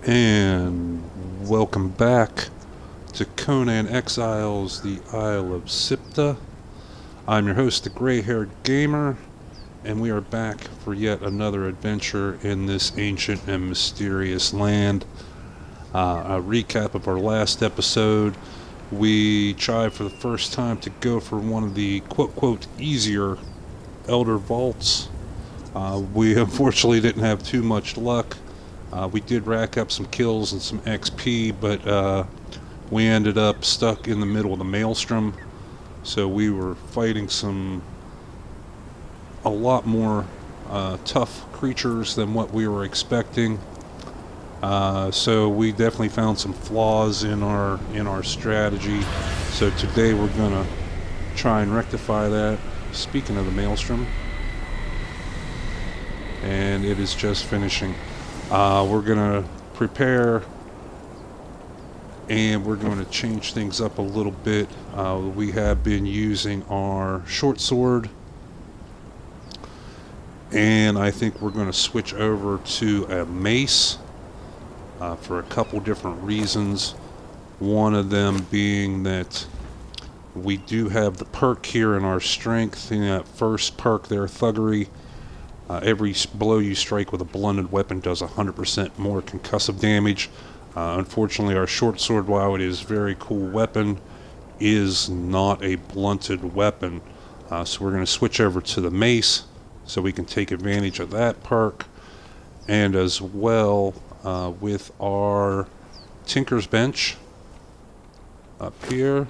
And welcome back to Conan Exiles, the Isle of SIPTAH. I'm your host, the Gray-Haired Gamer, and we are back for yet another adventure in this ancient and mysterious land. A recap of our last episode. We tried for the first time to go for one of the quote-quote easier Elder Vaults. We unfortunately didn't have too much luck. We did rack up some kills and some XP, but we ended up stuck in the middle of the maelstrom. So we were fighting a lot more tough creatures than what we were expecting. So we definitely found some flaws in our strategy. So today we're gonna try and rectify that. Speaking of the maelstrom, and it is just finishing. We're gonna prepare, and we're going to change things up a little bit. We have been using our short sword, and I think we're going to switch over to a mace for a couple different reasons. One of them being that we do have the perk here in our strength. In that first perk there, Thuggery, every blow you strike with a blunted weapon does 100% more concussive damage. Unfortunately, our short sword, while it is a very cool weapon, is not a blunted weapon. So we're going to switch over to the mace so we can take advantage of that perk. And as well, with our Tinker's Bench up here,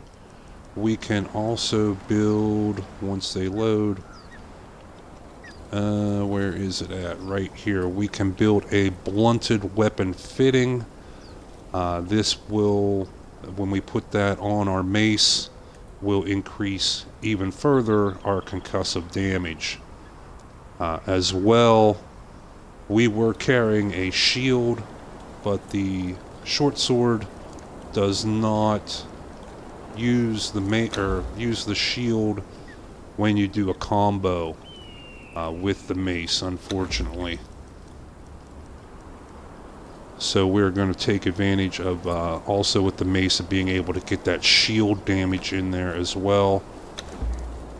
we can also build, once they load, where is it at? Right here. We can build a blunted weapon fitting. This will, when we put that on our mace, will increase even further our concussive damage. As well, we were carrying a shield, but the short sword does not use the shield when you do a combo with the mace, unfortunately. So we're going to take advantage of also with the mace of being able to get that shield damage in there as well.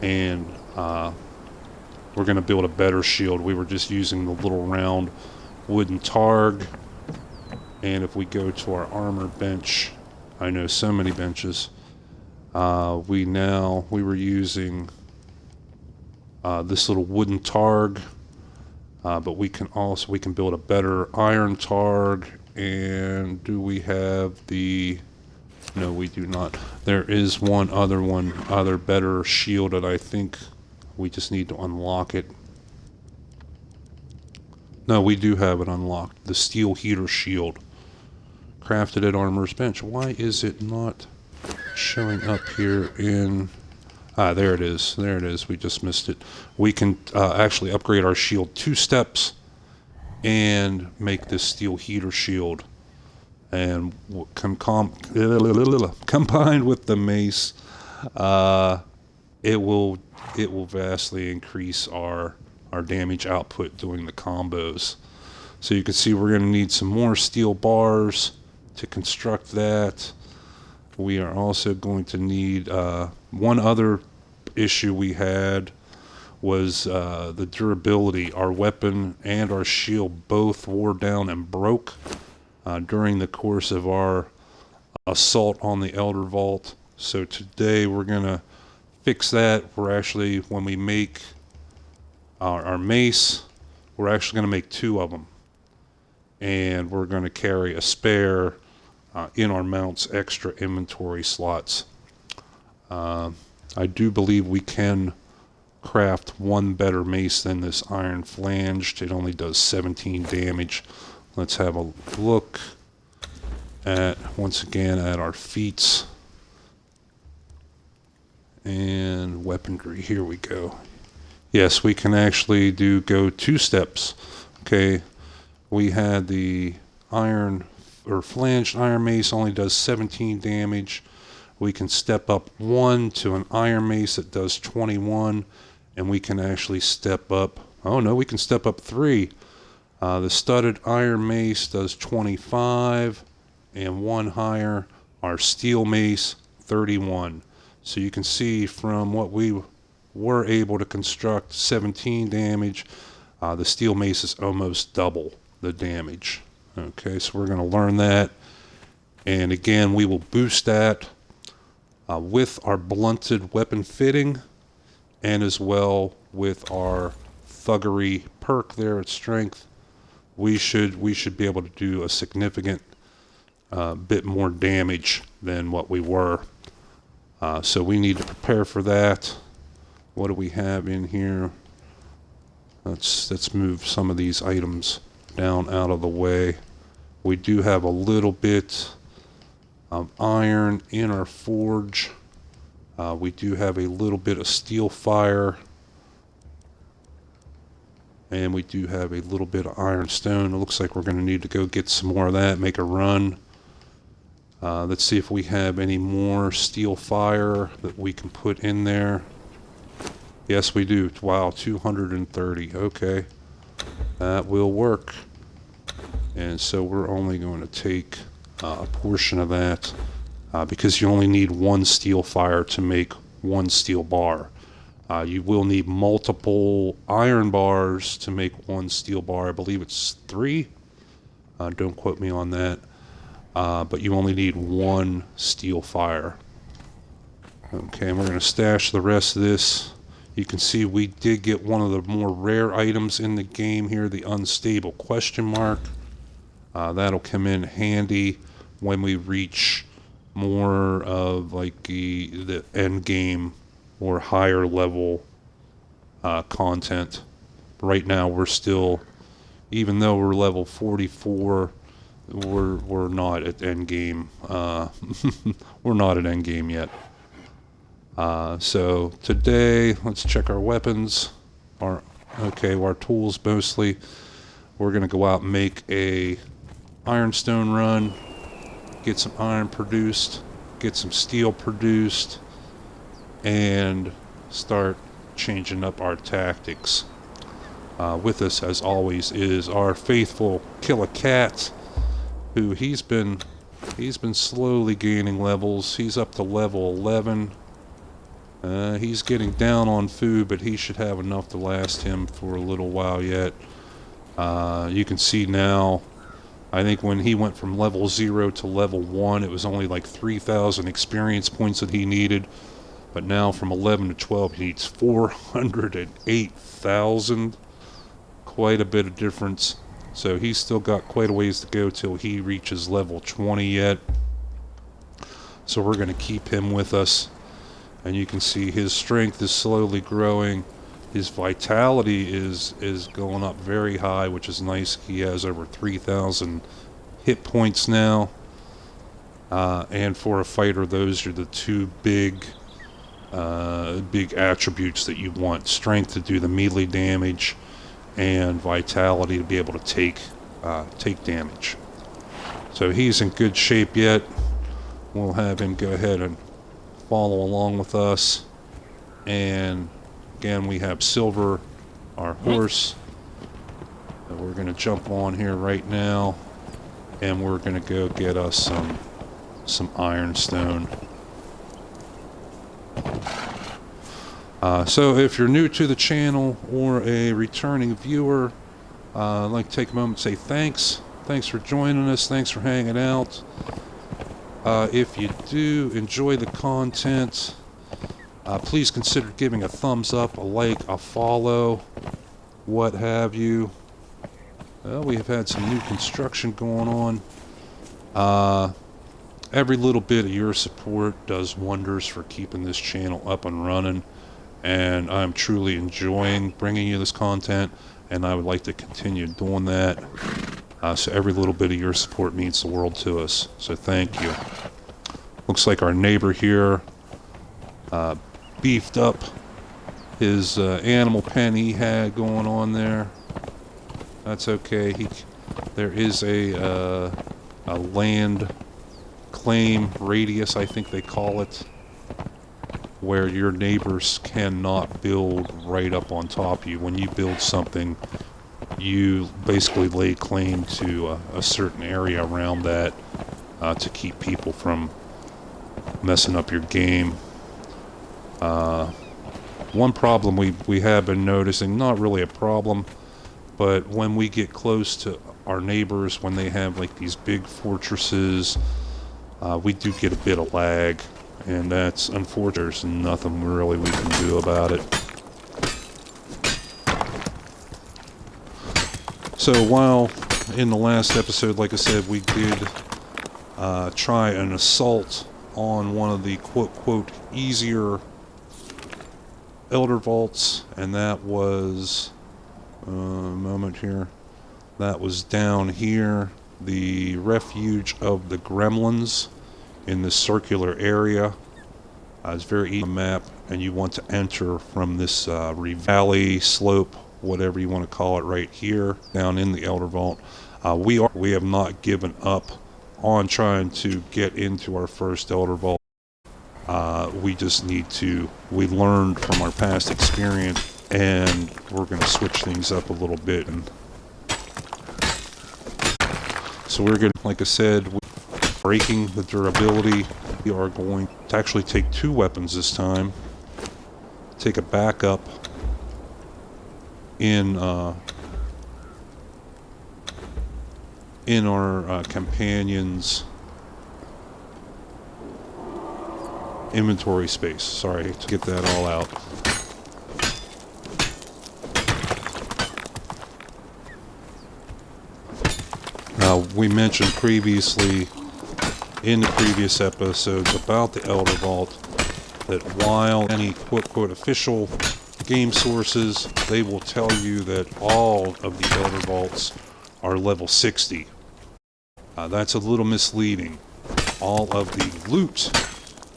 And we're going to build a better shield. We were just using the little round wooden targ. And if we go to our armor bench, I know so many benches. We were using this little wooden targ. But we can build a better iron targ. And do we have no, we do not. There is one other better shield that I think we just need to unlock it. No, we do have it unlocked. The steel heater shield. Crafted at Armor's Bench. Why is it not showing up here in... there it is. There it is. We just missed it. We can actually upgrade our shield 2 steps and make this steel heater shield. And combined with the mace, it will vastly increase our damage output doing the combos. So you can see we're going to need some more steel bars to construct that. We are also going to need one other issue we had was the durability. Our weapon and our shield both wore down and broke during the course of our assault on the Elder Vault. So today we're going to fix that. We're actually, when we make our mace, we're actually going to make 2 of them. And we're going to carry a spare in our mount's extra inventory slots. I do believe we can craft one better mace than this iron flanged. It only does 17 damage. Let's have a look once again at our feats and weaponry. Here we go. Yes, we can actually go 2 steps. Okay, we had the iron or flanged iron mace only does 17 damage. We can step up 1 to an iron mace that does 21, and we can actually step up. Oh no, we can step up 3 The studded iron mace does 25, and one higher. Our steel mace, 31. So you can see from what we were able to construct, 17 damage. The steel mace is almost double the damage. Okay, so we're going to learn that. And again, we will boost that with our blunted weapon fitting, and as well with our thuggery perk there at strength. We should be able to do a significant bit more damage than what we were. So we need to prepare for that. What do we have in here? Let's move some of these items down out of the way. We do have a little bit of iron in our forge. We do have a little bit of steel fire. And we do have a little bit of iron stone. It looks like we're going to need to go get some more of that, make a run. Let's see if we have any more steel fire that we can put in there. Yes, we do. Wow, 230. Okay. That will work. And so we're only going to take a portion of that because you only need one steel fire to make one steel bar. You will need multiple iron bars to make one steel bar. I believe it's 3. Don't quote me on that. But you only need one steel fire. Okay, and we're going to stash the rest of this. You can see we did get one of the more rare items in the game here, the unstable question mark. That'll come in handy when we reach more of like the end game or higher level content. Right now we're still, even though we're level 44, we're not at end game. We're not at end game yet. So today, let's check our weapons. Our tools mostly. We're gonna go out and make a ironstone run, get some iron produced, get some steel produced, and start changing up our tactics. With us, as always, is our faithful Kill a Cat, who he's been slowly gaining levels. He's up to level 11. He's getting down on food, but he should have enough to last him for a little while yet. You can see now, I think when he went from level 0 to level 1, it was only like 3,000 experience points that he needed. But now from 11 to 12, he needs 408,000. Quite a bit of difference. So he's still got quite a ways to go till he reaches level 20 yet. So we're going to keep him with us. And you can see his strength is slowly growing. His vitality is going up very high, which is nice. He has over 3,000 hit points now. And for a fighter, those are the two big attributes that you want. Strength to do the melee damage, and vitality to be able to take damage. So he's in good shape yet. We'll have him go ahead and follow along with us. And again, we have Silver, our horse, that we're going to jump on here right now, and we're going to go get us some ironstone. So if you're new to the channel or a returning viewer, I'd like to take a moment to say thanks. Thanks for joining us. Thanks for hanging out. If you do enjoy the content, please consider giving a thumbs up, a like, a follow, what have you. Well, we have had some new construction going on. Every little bit of your support does wonders for keeping this channel up and running, and I'm truly enjoying bringing you this content, and I would like to continue doing that. So every little bit of your support means the world to us, so thank you. Looks like our neighbor here beefed up his animal pen he had going on there. That's okay. There is a land claim radius, I think they call it, where your neighbors cannot build right up on top of you. When you build something, you basically lay claim to a certain area around that to keep people from messing up your game. One problem we have been noticing, not really a problem, but when we get close to our neighbors, when they have like these big fortresses, we do get a bit of lag, and that's unfortunate. There's nothing really we can do about it. So while in the last episode, like I said, we did try an assault on one of the quote easier Elder Vaults, and that was a moment here. That was down here, the refuge of the gremlins in this circular area. It's very easy on the map, and you want to enter from this valley, slope, whatever you want to call it, right here, down in the Elder Vault. We have not given up on trying to get into our first Elder Vault. We just need to, we learned from our past experience, and we're going to switch things up a little bit. And so we're going to, like I said, breaking the durability. We are going to actually take 2 weapons this time. Take a backup in our companion's inventory space. Sorry to get that all out. Now, we mentioned previously in the previous episodes about the Elder Vault that while any quote official game sources, they will tell you that all of the Elder Vaults are level 60. That's a little misleading. All of the loot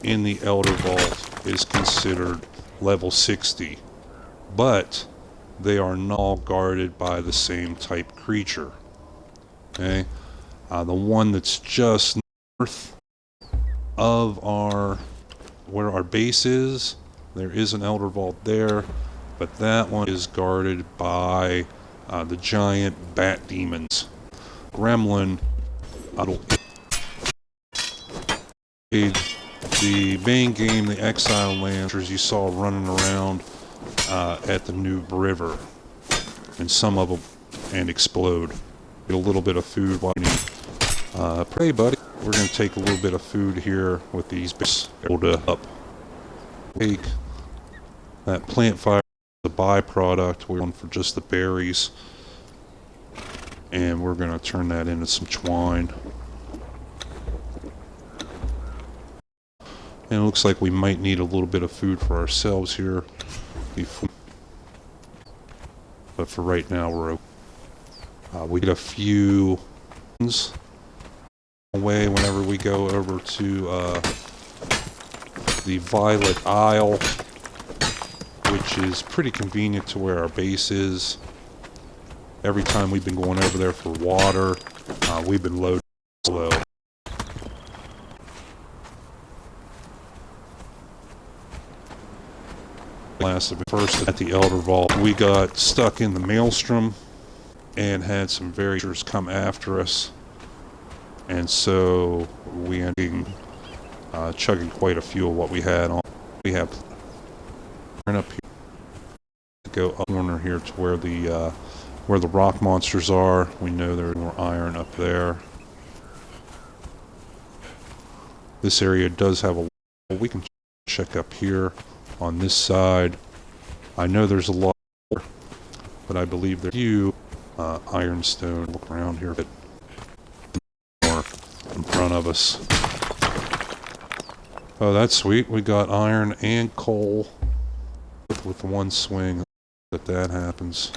in the Elder Vault is considered level 60, but they are not all guarded by the same type creature. Okay, the one that's just north of where our base is, there is an Elder Vault there, but that one is guarded by the giant bat demons. Gremlin, the main game, the Exile Lancers you saw running around at the Noob River, and some of them and explode. Get a little bit of food while you need. Pray, buddy. We're going to take a little bit of food here with these bits. Up. Take that plant fire, the byproduct. We're going for just the berries, and we're going to turn that into some twine. And it looks like we might need a little bit of food for ourselves here. But for right now, we're okay. We get a few away whenever we go over to the Violet Isle, which is pretty convenient to where our base is. Every time we've been going over there for water, we've been loaded slow. First at the Elder Vault, we got stuck in the maelstrom and had some very creatures come after us, and so we ended up chugging quite a few of what we had on. We have up here to go up corner here to where the rock monsters are. We know there's more iron up there. This area does have a. We can check up here on this side. I know there's a lot, but I believe there's a few ironstone. Look around here a bit more in front of us. Oh, that's sweet. We got iron and coal with one swing. That happens.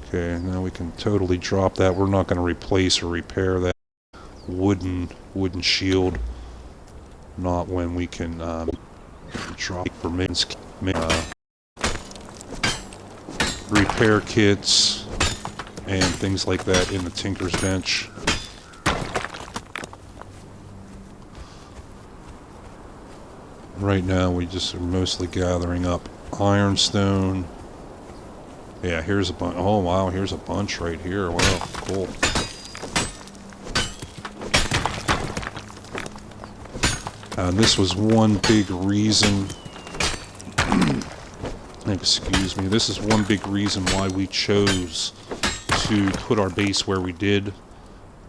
Okay, now we can totally drop that. We're not going to replace or repair that wooden shield. Not when we can drop for repair kits and things like that in the Tinker's Bench. Right now we just are mostly gathering up ironstone Yeah, here's a bunch. Oh, wow, here's a bunch right here. Wow, cool. And this was one big reason, excuse me, this is one big reason why we chose to put our base where we did.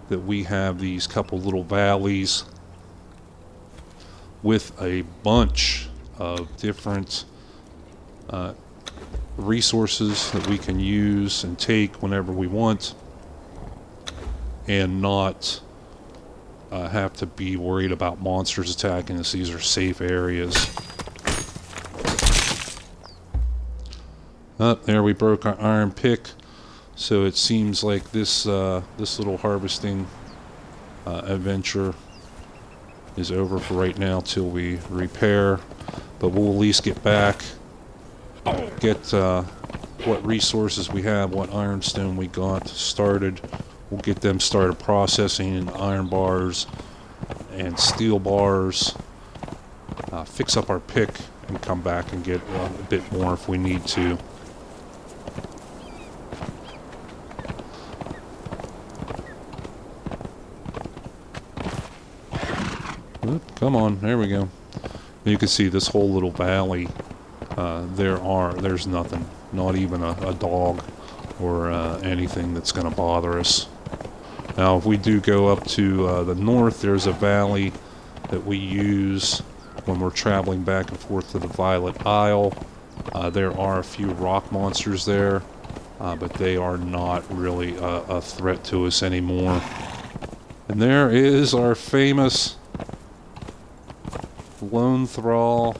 That we have these couple little valleys with a bunch of different resources that we can use and take whenever we want, and not have to be worried about monsters attacking us. These are safe areas. There we broke our iron pick, so it seems like this this little harvesting adventure is over for right now till we repair, but we'll at least get back, get what resources we have, what ironstone we got started. We'll get them started processing in iron bars and steel bars, fix up our pick, and come back and get a bit more if we need to. Oop, come on, there we go. You can see this whole little valley. There's nothing, not even a dog or anything that's going to bother us. Now, if we do go up to the north, there's a valley that we use when we're traveling back and forth to the Violet Isle. There are a few rock monsters there, but they are not really a threat to us anymore. And there is our famous lone thrall.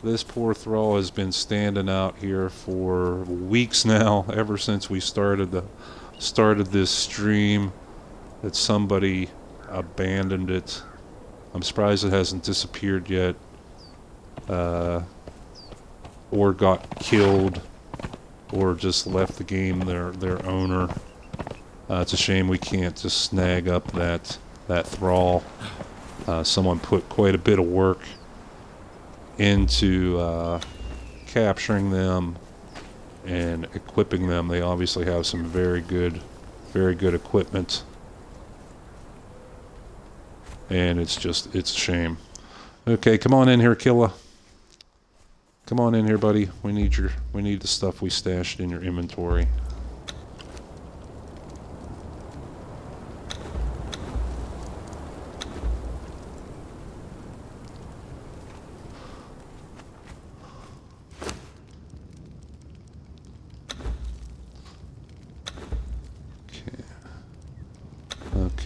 This poor thrall has been standing out here for weeks now, ever since we started this stream, that somebody abandoned it. I'm surprised it hasn't disappeared yet, or got killed, or just left the game, their owner. It's a shame we can't just snag up that thrall. Someone put quite a bit of work into capturing them and equipping them. They obviously have some very good equipment, and it's a shame. Okay, come on in here, Killa. Come on in here, buddy. We need the stuff we stashed in your inventory.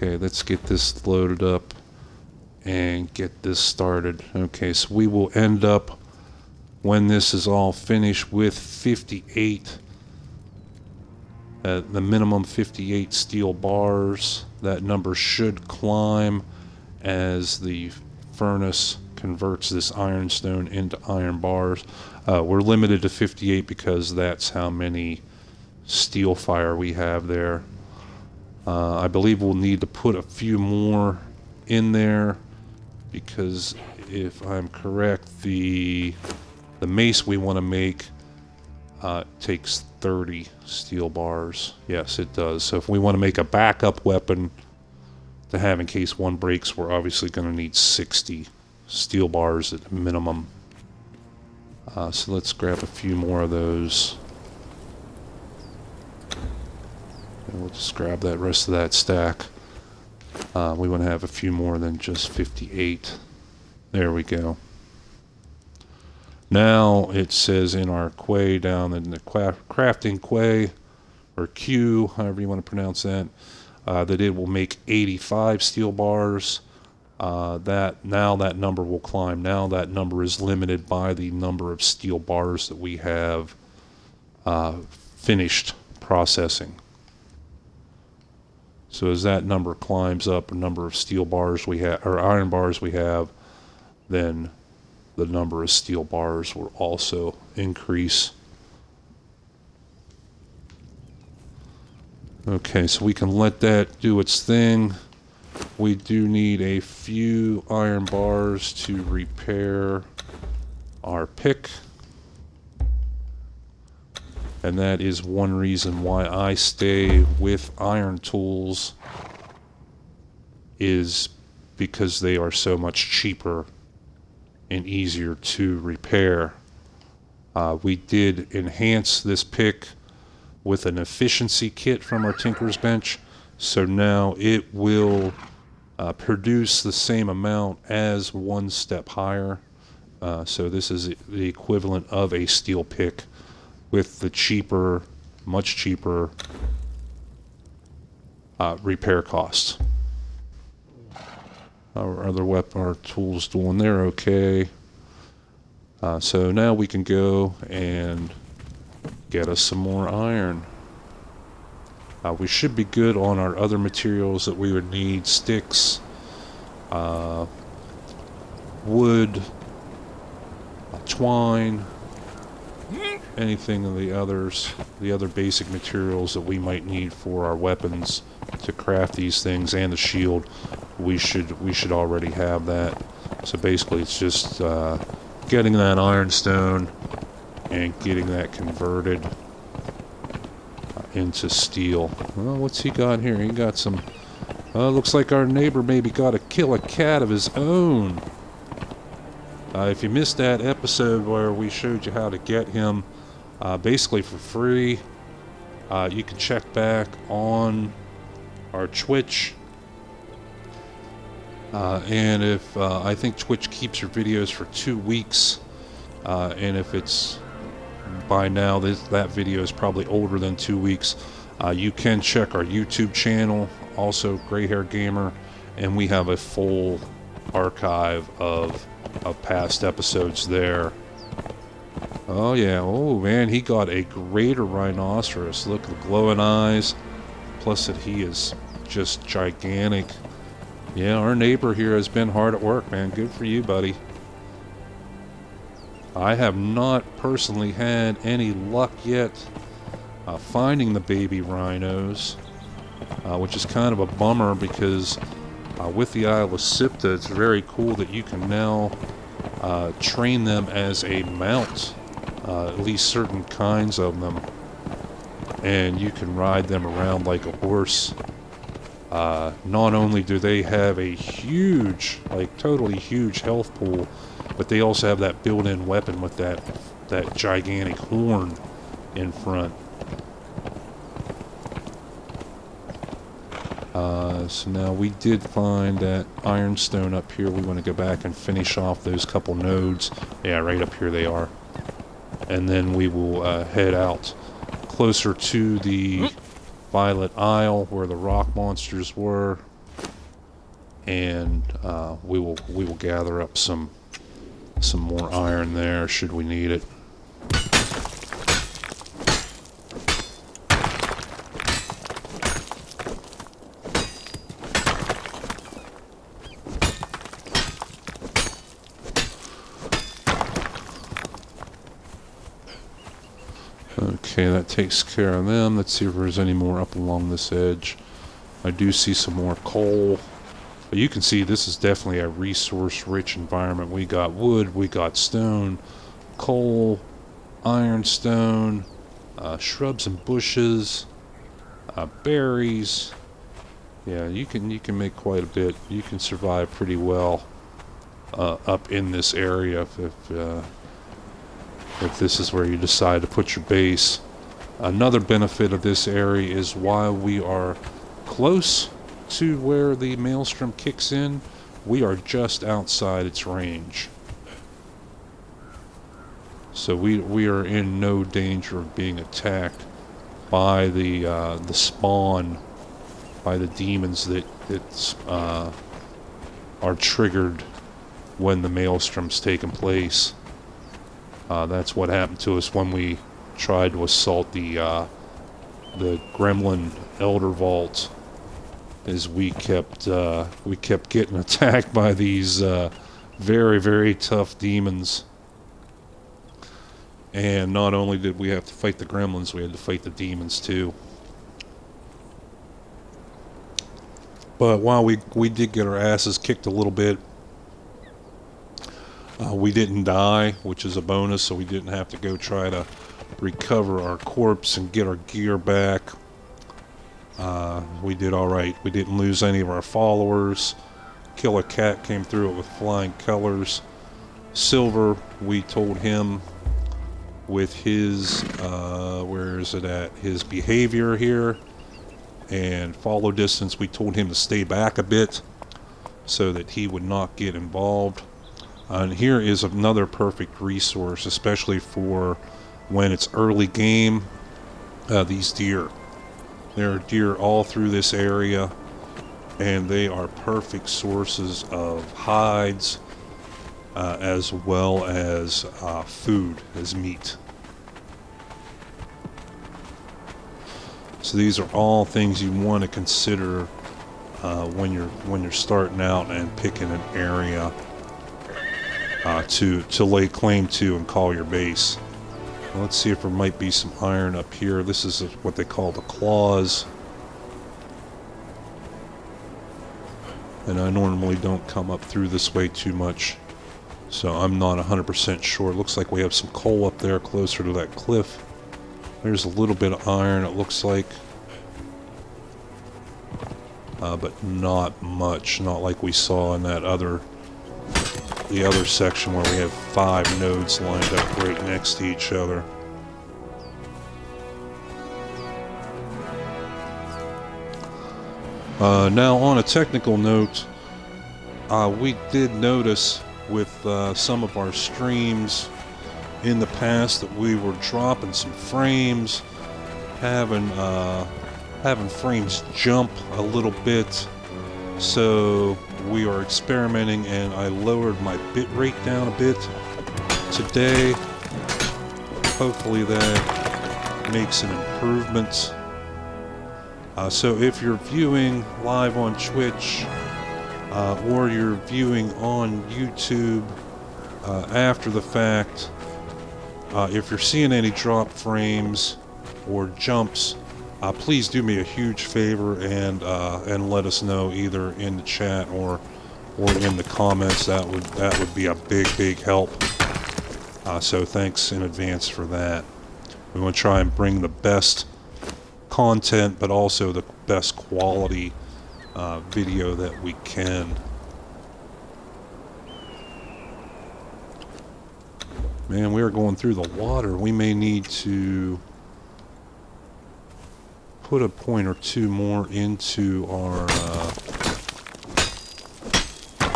Okay, let's get this loaded up and get this started. Okay, so we will end up, when this is all finished, with 58, the minimum 58 steel bars. That number should climb as the furnace converts this ironstone into iron bars. We're limited to 58 because that's how many steel fire we have there. I believe we'll need to put a few more in there, because if I'm correct, the mace we want to make takes 30 steel bars. Yes, it does. So if we want to make a backup weapon to have in case one breaks, we're obviously going to need 60 steel bars at minimum. So let's grab a few more of those. And we'll just grab that rest of that stack. We want to have a few more than just 58. There we go. Now it says in our quay, down in the crafting quay, or Q, however you want to pronounce that, that it will make 85 steel bars. That number will climb. Now that number is limited by the number of steel bars that we have finished processing. So as that number climbs up, the number of steel bars we have, or iron bars we have, then the number of steel bars will also increase. Okay, so we can let that do its thing. We do need a few iron bars to repair our pick. And that is one reason why I stay with iron tools, is because they are so much cheaper and easier to repair. We did enhance this pick with an efficiency kit from our Tinker's Bench, so now it will produce the same amount as one step higher. So this is the equivalent of a steel pick with the cheaper, much cheaper repair costs. Our other weapon, our tools doing there okay. So now we can go and get us some more iron. We should be good on our other materials that we would need: sticks, wood, twine, anything of the other basic materials that we might need for our weapons to craft these things, and the shield. We should already have that. So basically it's just getting that ironstone and getting that converted into steel. Well, what's he got here? He got some... looks like our neighbor maybe got to kill a cat of his own. If you missed that episode where we showed you how to get him basically for free, you can check back on our Twitch. And if I think Twitch keeps your videos for 2 weeks, and if it's by now that video is probably older than 2 weeks, you can check our YouTube channel, also Gray Hair Gamer, and we have a full archive of past episodes there. Oh yeah, oh man, he got a greater rhinoceros. Look at the glowing eyes, plus that he is just gigantic. Yeah, our neighbor here has been hard at work, man. Good for you, buddy. I have not personally had any luck yet finding the baby rhinos, which is kind of a bummer, because with the Isle of SIPTAH, it's very cool that you can now train them as a mount, at least certain kinds of them, and you can ride them around like a horse. Not only do they have a huge, like totally huge health pool, but they also have that built-in weapon with that gigantic horn in front. So now we did find that ironstone up here. We want to go back and finish off those couple nodes. Yeah, right up here they are. And then we will head out closer to the Violet Isle where the rock monsters were, and we will gather up some more iron there should we need it. Okay, that takes care of them. Let's see if there's any more up along this edge. I do see some more coal. But you can see this is definitely a resource-rich environment. We got wood, we got stone, coal, ironstone, shrubs and bushes, berries. Yeah, you can make quite a bit. You can survive pretty well up in this area if this is where you decide to put your base. Another benefit of this area is while we are close to where the maelstrom kicks in, we are just outside its range. So we are in no danger of being attacked by the spawn, by the demons that are triggered when the maelstrom's taken place. That's what happened to us when we tried to assault the Gremlin Elder Vault. Is we kept getting attacked by these very, very tough demons. And not only did we have to fight the gremlins, we had to fight the demons too. But while we did get our asses kicked a little bit, we didn't die, which is a bonus, so we didn't have to go try to recover our corpse and get our gear back. We did alright. We didn't lose any of our followers. Killer Cat came through it with flying colors. Silver, we told him with his, where is it at? His behavior here and follow distance, we told him to stay back a bit so that he would not get involved. And here is another perfect resource, especially for when it's early game. These deer. There are deer all through this area, and they are perfect sources of hides, as well as food, as meat. So these are all things you want to consider when you're starting out and picking an area to lay claim to and call your base. Well, let's see if there might be some iron up here. This is what they call the claws. And I normally don't come up through this way too much, so I'm not 100% sure. It looks like we have some coal up there closer to that cliff. There's a little bit of iron, it looks like. But not much, not like we saw in that the other section where we have 5 nodes lined up right next to each other. Now, on a technical note, we did notice with some of our streams in the past that we were dropping some frames, having frames jump a little bit. So we are experimenting, and I lowered my bit rate down a bit today. Hopefully that makes an improvement. So if you're viewing live on Twitch or you're viewing on YouTube after the fact, if you're seeing any drop frames or jumps, please do me a huge favor and let us know either in the chat or in the comments. That would be a big help. So thanks in advance for that. We want to try and bring the best content, but also the best quality video that we can. Man, we are going through the water. We may need to put a point or two more into our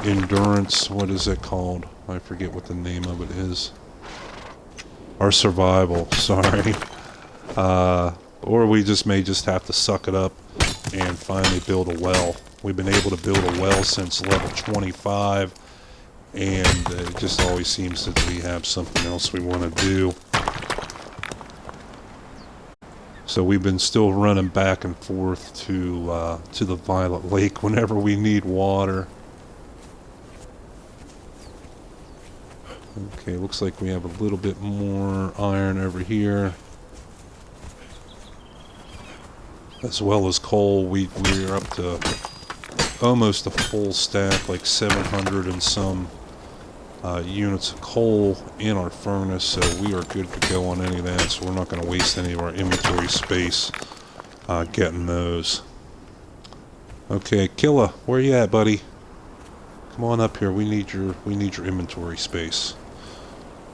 endurance. What is it called? I forget what the name of it is. Our survival, sorry. Or we may just have to suck it up and finally build a well. We've been able to build a well since level 25, and it just always seems that we have something else we want to do. So we've been still running back and forth to the Violet Lake whenever we need water. Okay, looks like we have a little bit more iron over here, as well as coal. We're up to almost a full stack, like 700 and some units of coal in our furnace, so we are good to go on any of that, so we're not going to waste any of our inventory space getting those. Okay, Killa, where you at, buddy? Come on up here. We need your inventory space.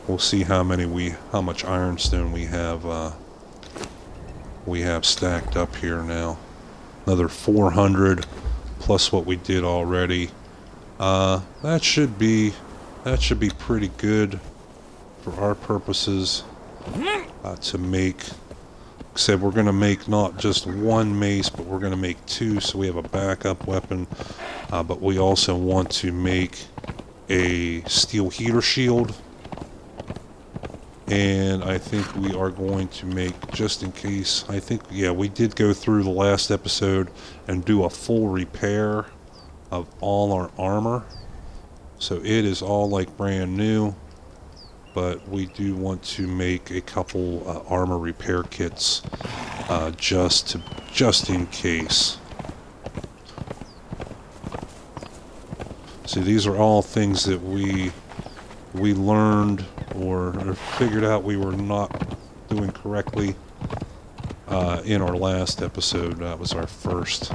We'll see how much ironstone we have stacked up here now. Another 400 plus what we did already. That should be pretty good for our purposes to make. Like I said, we're going to make not just one mace, but we're going to make 2, so we have a backup weapon. But we also want to make a steel heater shield. And I think we are going to make, just in case, yeah, we did go through the last episode and do a full repair of all our armor. So it is all like brand new, but we do want to make a couple armor repair kits just in case. See, these are all things that we learned or figured out we were not doing correctly in our last episode. That was our first,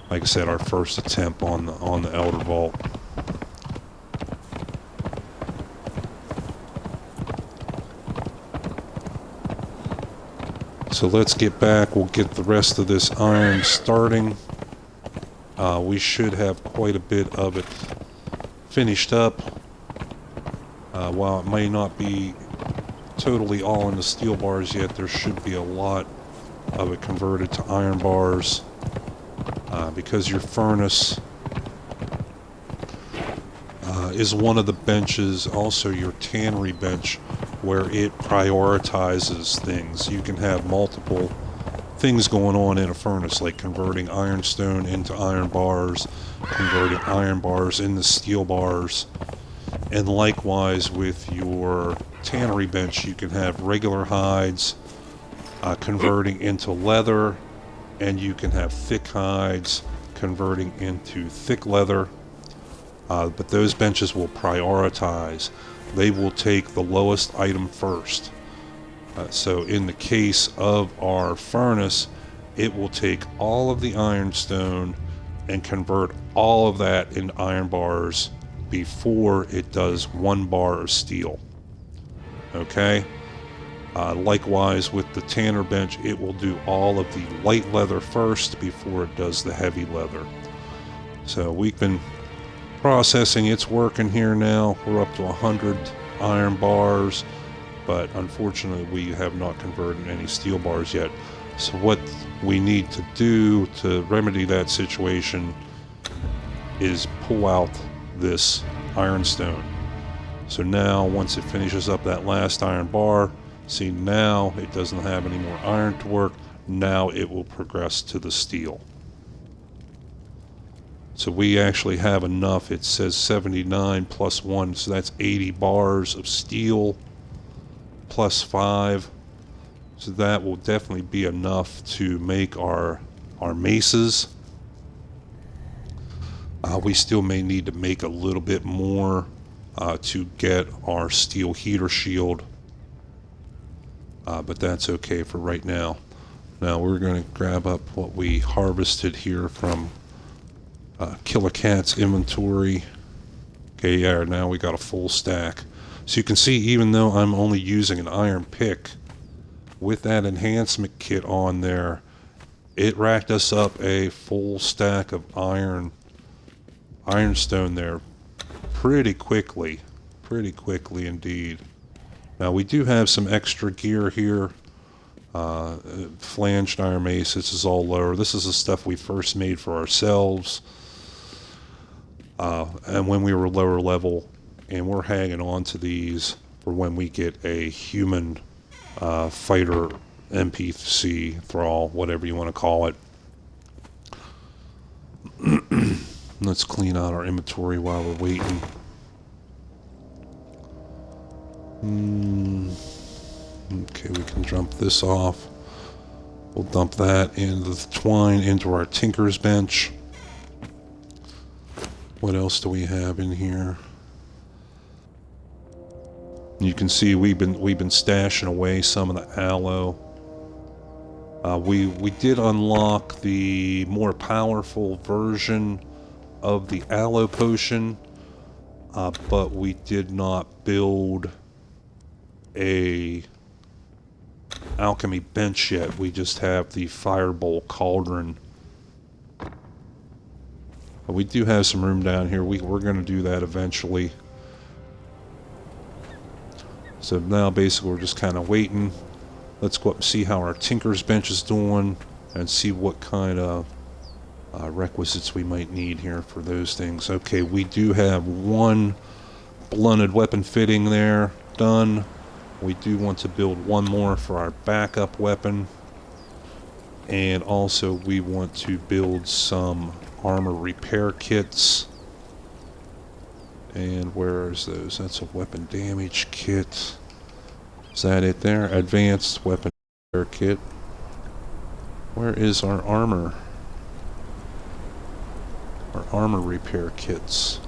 like I said, our first attempt on the Elder Vault. So let's get back. We'll get the rest of this iron starting. We should have quite a bit of it finished up. While it may not be totally all in the steel bars yet, there should be a lot of it converted to iron bars. Because your furnace is one of the benches, also your tannery bench, where it prioritizes things. You can have multiple things going on in a furnace, like converting ironstone into iron bars, converting iron bars into steel bars, and likewise with your tannery bench, you can have regular hides converting into leather, and you can have thick hides converting into thick leather. But those benches will prioritize. They will take the lowest item first. So in the case of our furnace, it will take all of the ironstone and convert all of that into iron bars before it does 1 bar of steel. Okay? Likewise with the tanner bench, it will do all of the light leather first before it does the heavy leather. So we've been processing. It's working here now. We're up to 100 iron bars, but unfortunately we have not converted any steel bars yet. So what we need to do to remedy that situation is pull out this ironstone. So now once it finishes up that last iron bar, see, now it doesn't have any more iron to work. Now it will progress to the steel. So we actually have enough. It says 79 plus 1, so that's 80 bars of steel plus 5. So that will definitely be enough to make our maces. We still may need to make a little bit more to get our steel heater shield. But that's okay for right now. Now we're going to grab up what we harvested here from Killer Cat's inventory. Okay, yeah, now we got a full stack. So you can see, even though I'm only using an iron pick, with that enhancement kit on there, it racked us up a full stack of ironstone there pretty quickly indeed. Now we do have some extra gear here. Flanged iron mace, this is all lower. This is the stuff we first made for ourselves. And when we were lower level, and we're hanging on to these for when we get a human fighter, NPC, thrall, whatever you want to call it. Let's clean out our inventory while we're waiting. Okay, we can jump this off. We'll dump that into the twine into our tinker's bench. What else do we have in here? You can see we've been stashing away some of the aloe. We did unlock the more powerful version of the aloe potion, but we did not build a alchemy bench yet. We just have the firebolt cauldron. We do have some room down here. We're going to do that eventually. So now basically we're just kind of waiting. Let's go up and see how our tinker's bench is doing and see what kind of requisites we might need here for those things. Okay, we do have one blunted weapon fitting there done. We do want to build one more for our backup weapon, and also we want to build some armor repair kits. And where is those? That's a weapon damage kit. Is that it there? Advanced weapon repair kit. Where is our armor? Our armor repair kits.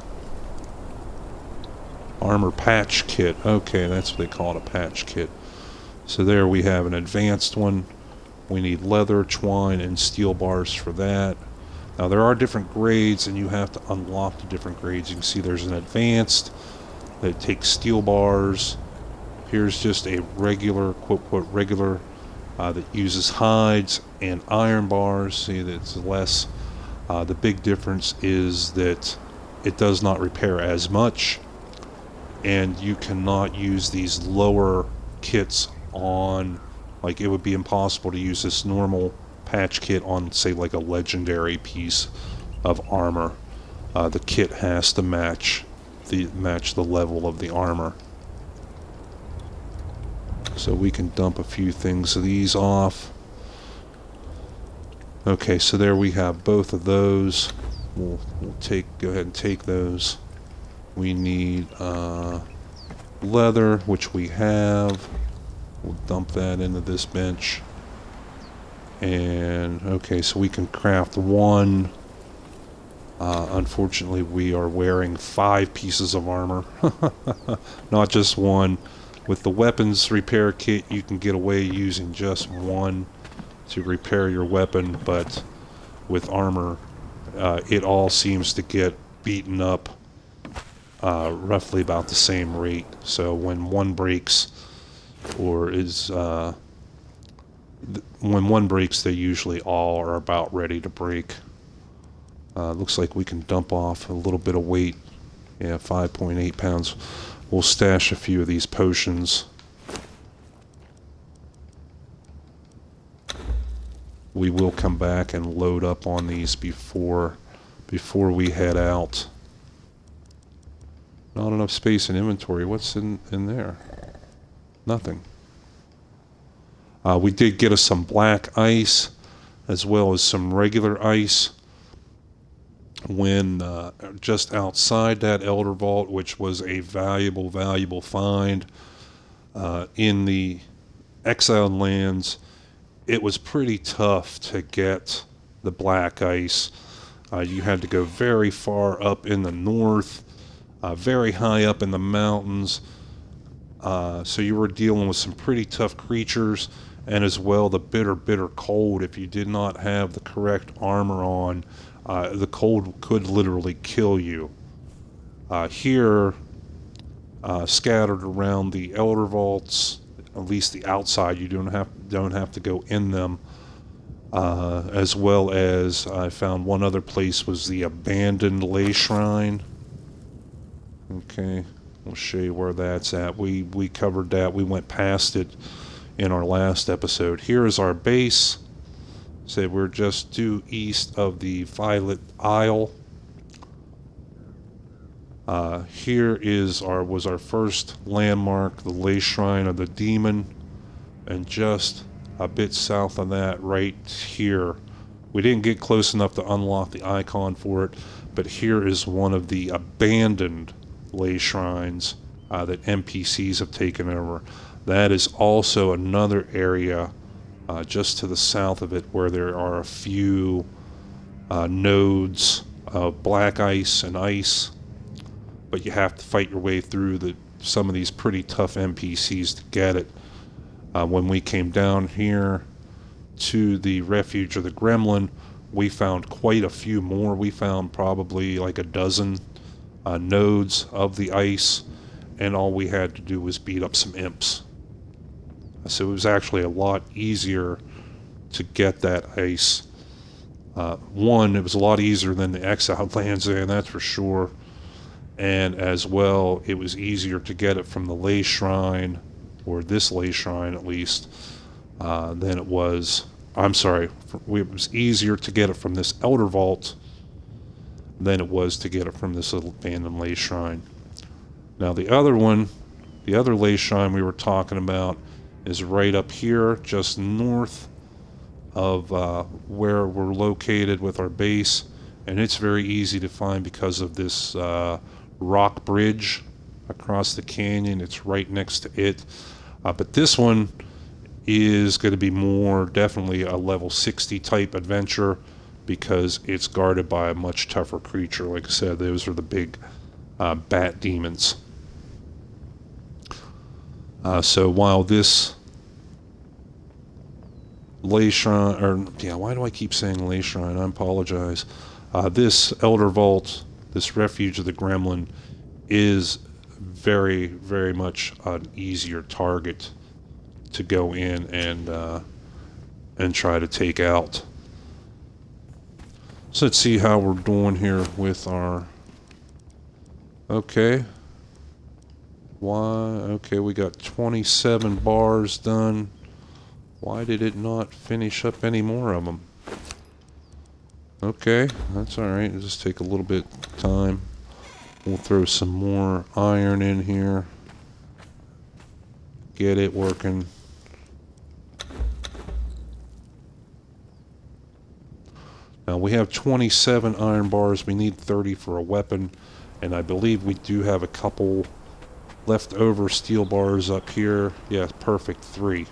Armor patch kit. Okay, that's what they call it, a patch kit. So there we have an advanced one. We need leather, twine, and steel bars for that. Now there are different grades, and you have to unlock the different grades. You can see there's an advanced that takes steel bars. Here's just a regular, quote, regular, that uses hides and iron bars. See, that's less. The big difference is that it does not repair as much, and you cannot use these lower kits on, like, it would be impossible to use this normal patch kit on, say, like a legendary piece of armor. The kit has to match the level of the armor. So we can dump a few things of these off. Okay, so there we have both of those. We'll go ahead and take those. We need leather, which we have. We'll dump that into this bench. And okay, so we can craft one. Unfortunately, we are wearing 5 pieces of armor, not just one. With the weapons repair kit, you can get away using just one to repair your weapon, but with armor, it all seems to get beaten up roughly about the same rate. So when one breaks, when one breaks, they usually all are about ready to break. Looks like we can dump off a little bit of weight. Yeah, 5.8 pounds. We'll stash a few of these potions. We will come back and load up on these before we head out. Not enough space in inventory. What's in there? Nothing. We did get us some black ice as well as some regular ice when just outside that Elder Vault, which was a valuable find in the Exiled lands. It was pretty tough to get the black ice. You had to go very far up in the north, very high up in the mountains, so you were dealing with some pretty tough creatures, and as well the bitter cold. If you did not have the correct armor on, the cold could literally kill you. Here, scattered around the Elder Vaults, at least the outside, you don't have to go in them. As well as I found one other place was the abandoned Lay Shrine. Okay, we'll show you where that's at. We covered that. We went past it in our last episode. Here is our base. So we're just due east of the Violet Isle. Here was our first landmark, the Lay Shrine of the Demon, and just a bit south of that, right here. We didn't get close enough to unlock the icon for it, but here is one of the abandoned Lay Shrines that NPCs have taken over. That is also another area just to the south of it where there are a few nodes of black ice and ice, but you have to fight your way through some of these pretty tough NPCs to get it. When we came down here to the Refuge of the Gremlin, we found quite a few more. We found probably like a dozen nodes of the ice, and all we had to do was beat up some imps. So it was actually a lot easier to get that ice. One, it was a lot easier than the Exiled lands, and that's for sure. And as well, it was easier to get it from the Lay Shrine, or this Lay Shrine at least, than it was... I'm sorry, it was easier to get it from this Elder Vault than it was to get it from this abandoned Lay Shrine. Now the other one, the other Lay Shrine we were talking about, is right up here, just north of where we're located with our base, and it's very easy to find because of this rock bridge across the canyon. It's right next to it, but this one is going to be more definitely a level 60 type adventure because it's guarded by a much tougher creature. Like I said, those are the big bat demons. So while this Ley Shrine, or yeah, why do I keep saying Ley Shrine? I apologize. This Elder Vault, this Refuge of the Gremlin, is very, very much an easier target to go in and try to take out. So let's see how we're doing here with our... Okay. Why? Okay, we got 27 bars done. Why did it not finish up any more of them? Okay, that's alright. It'll just take a little bit of time. We'll throw some more iron in here. Get it working. Now we have 27 iron bars. We need 30 for a weapon. And I believe we do have a couple leftover steel bars up here. Yeah, perfect. 3.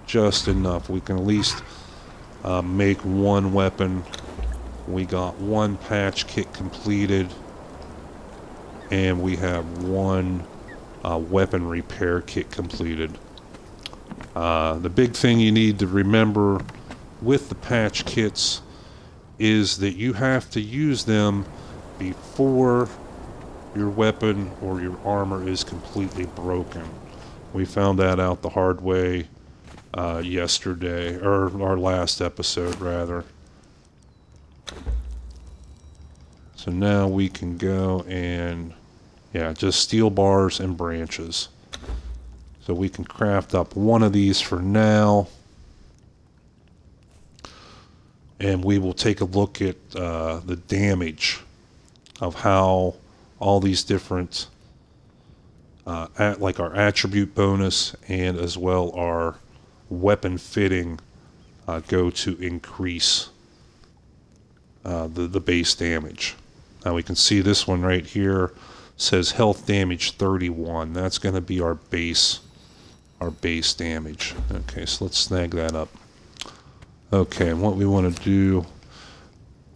Just enough. We can at least make one weapon. We got one patch kit completed. And we have one weapon repair kit completed. The big thing you need to remember with the patch kits is that you have to use them before your weapon or your armor is completely broken. We found that out the hard way yesterday, or our last episode rather. So now we can go and, yeah, just steel bars and branches. So we can craft up one of these for now. And we will take a look at the damage of how all these different, like our attribute bonus and as well our weapon fitting go to increase the base damage. Now we can see this one right here says health damage 31. That's going to be our base damage. Okay, so let's snag that up. Okay, and what we want to do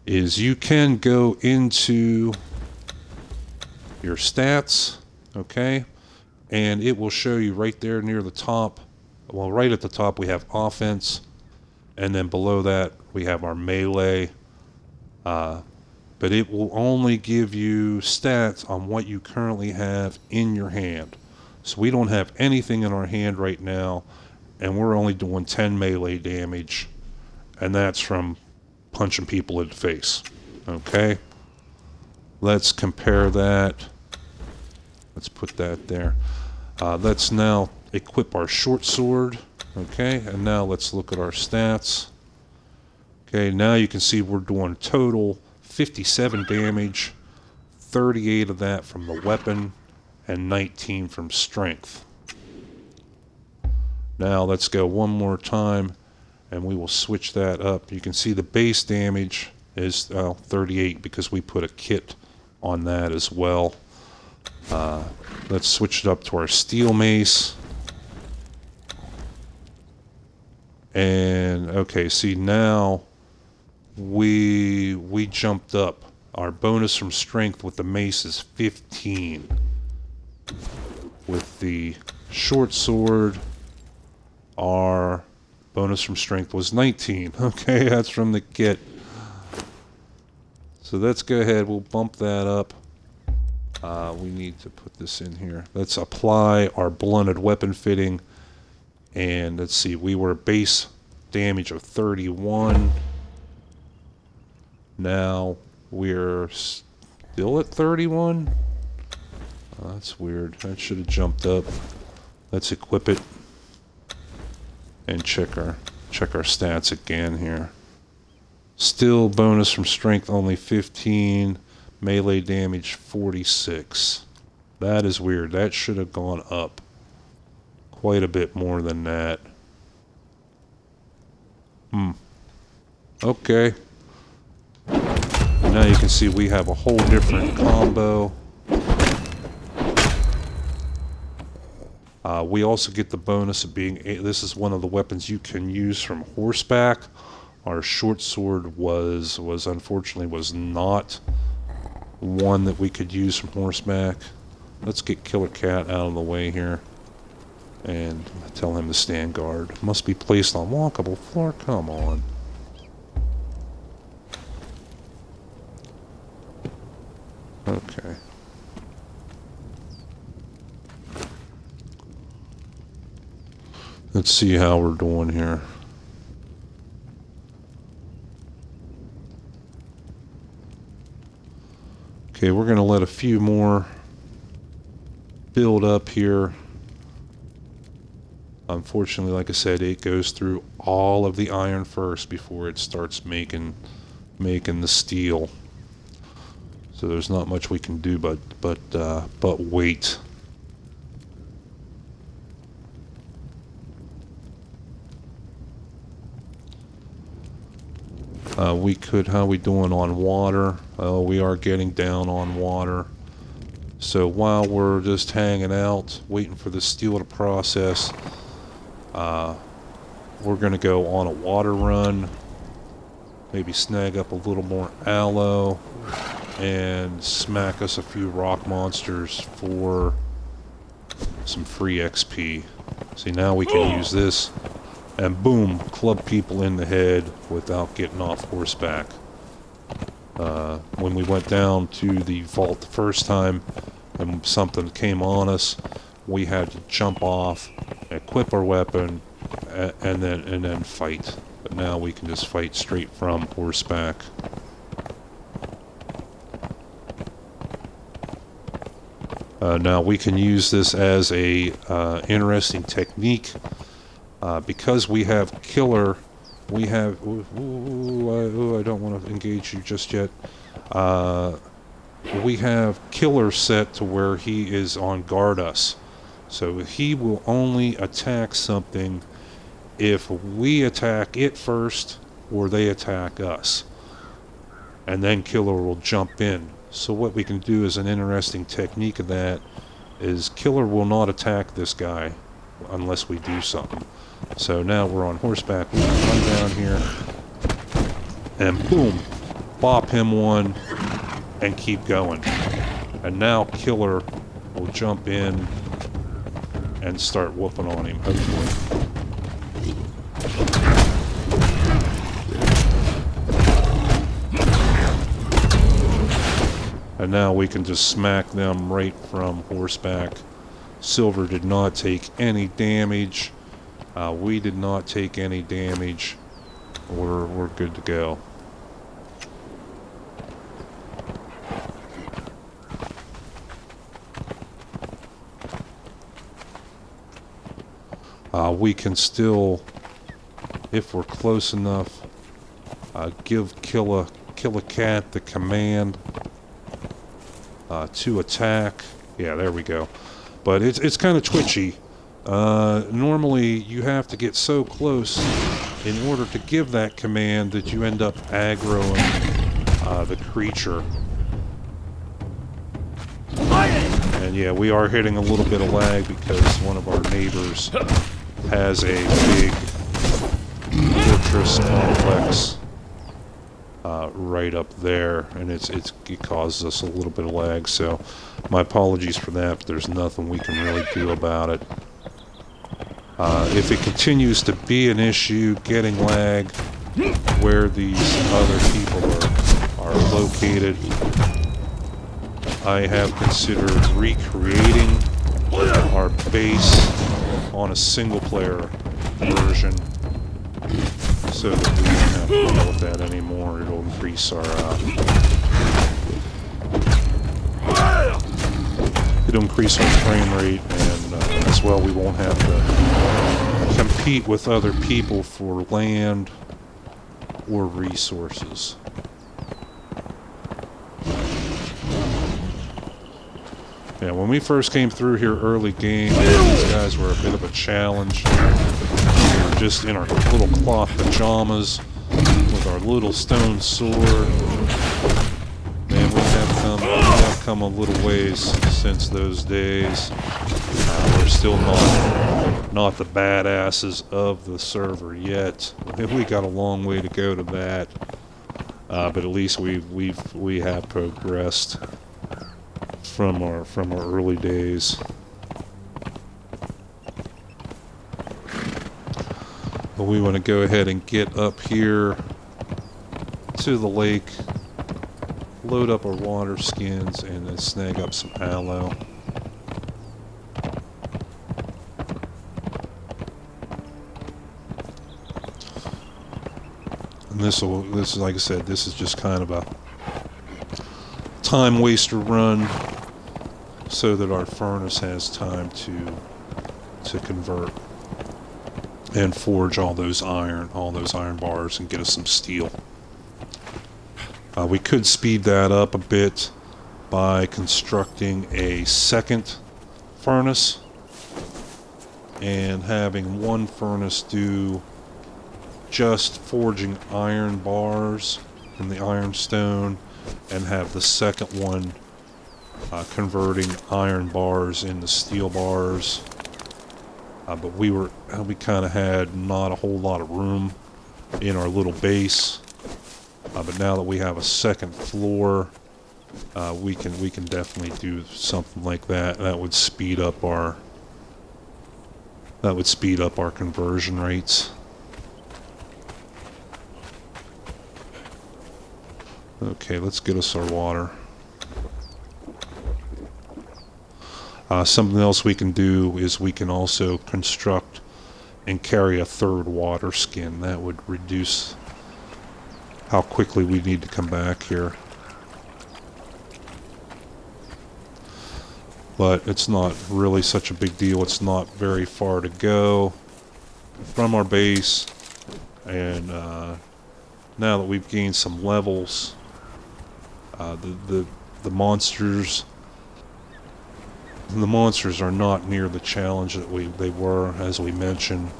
is you can go into your stats, okay, and it will show you right there near the top. Well, right at the top we have offense, and then below that we have our melee. But it will only give you stats on what you currently have in your hand. So we don't have anything in our hand right now, and we're only doing 10 melee damage, and that's from punching people in the face. Okay? Let's compare that. Let's put that there. Let's now equip our short sword. Okay, and now let's look at our stats. Okay, now you can see we're doing total 57 damage, 38 of that from the weapon, and 19 from strength. Now let's go one more time, and we will switch that up. You can see the base damage is 38 because we put a kit on that as well. Let's switch it up to our steel mace. And okay, see now we jumped up. Our bonus from strength with the mace is 15. With the short sword, our bonus from strength was 19. Okay, that's from the kit. So let's go ahead, we'll bump that up. We need to put this in here. Let's apply our blunted weapon fitting. And let's see, we were base damage of 31. Now we're still at 31. Oh, that's weird. That should have jumped up. Let's equip it and check our stats again here. Still bonus from strength only 15. Melee damage 46. That is weird. That should have gone up quite a bit more than that. Okay. Now you can see we have a whole different combo. We also get the bonus of being... This is one of the weapons you can use from horseback. Our short sword was unfortunately not one that we could use from horseback. Let's get Killer Cat out of the way here. And tell him to stand guard. Must be placed on walkable floor. Come on. Okay. Let's see how we're doing here. Okay, we're going to let a few more build up here. Unfortunately, like I said, it goes through all of the iron first before it starts making the steel. So there's not much we can do but wait. How we doing on water? We are getting down on water. So while we're just hanging out, waiting for the steel to process, we're going to go on a water run, maybe snag up a little more aloe, and smack us a few rock monsters for some free XP. See, now we can use this, and boom, club people in the head without getting off horseback. When we went down to the vault the first time, and something came on us, we had to jump off, equip our weapon, and then fight. But now we can just fight straight from horseback. Now we can use this as a interesting technique because we have killer. We have. I don't want to engage you just yet. We have killer set to where he is on guard us. So he will only attack something if we attack it first or they attack us. And then killer will jump in. So what we can do as an interesting technique of that is killer will not attack this guy unless we do something. So now we're on horseback. We can run down here and boom, bop him one and keep going. And now killer will jump in and start whooping on him, hopefully. And now we can just smack them right from horseback. Silver did not take any damage. We did not take any damage. We're good to go. We can still, if we're close enough, give Kill a Cat the command to attack. Yeah, there we go. But it's kind of twitchy. Normally you have to get so close in order to give that command that you end up aggroing the creature. And yeah, we are hitting a little bit of lag because one of our neighbors has a big fortress complex right up there, and it causes us a little bit of lag, so my apologies for that, but there's nothing we can really do about it. If it continues to be an issue, getting lag where these other people are located, I have considered recreating our base on a single-player version so that we don't have to deal with that anymore. It'll increase our frame rate, and as well we won't have to compete with other people for land or resources. Yeah, when we first came through here early game, these guys were a bit of a challenge. We were just in our little cloth pajamas with our little stone sword. Man, we have come a little ways since those days. We're still not the badasses of the server yet. We got a long way to go to that, but at least we have progressed from our early days. But we want to go ahead and get up here to the lake, load up our water skins, and then snag up some aloe. And this is, like I said, this is just kind of a time waster run so that our furnace has time to convert and forge all those iron bars and get us some steel. We could speed that up a bit by constructing a second furnace and having one furnace do just forging iron bars from the ironstone, and have the second one converting iron bars into steel bars. But we kind of had not a whole lot of room in our little base. But now that we have a second floor, we can definitely do something like that. That would speed up our conversion rates. Okay, let's get us our water. Something else we can do is we can also construct and carry a third water skin. That would reduce how quickly we need to come back here. But it's not really such a big deal. It's not very far to go from our base. And now that we've gained some levels, the monsters are not near the challenge that they were, as we mentioned.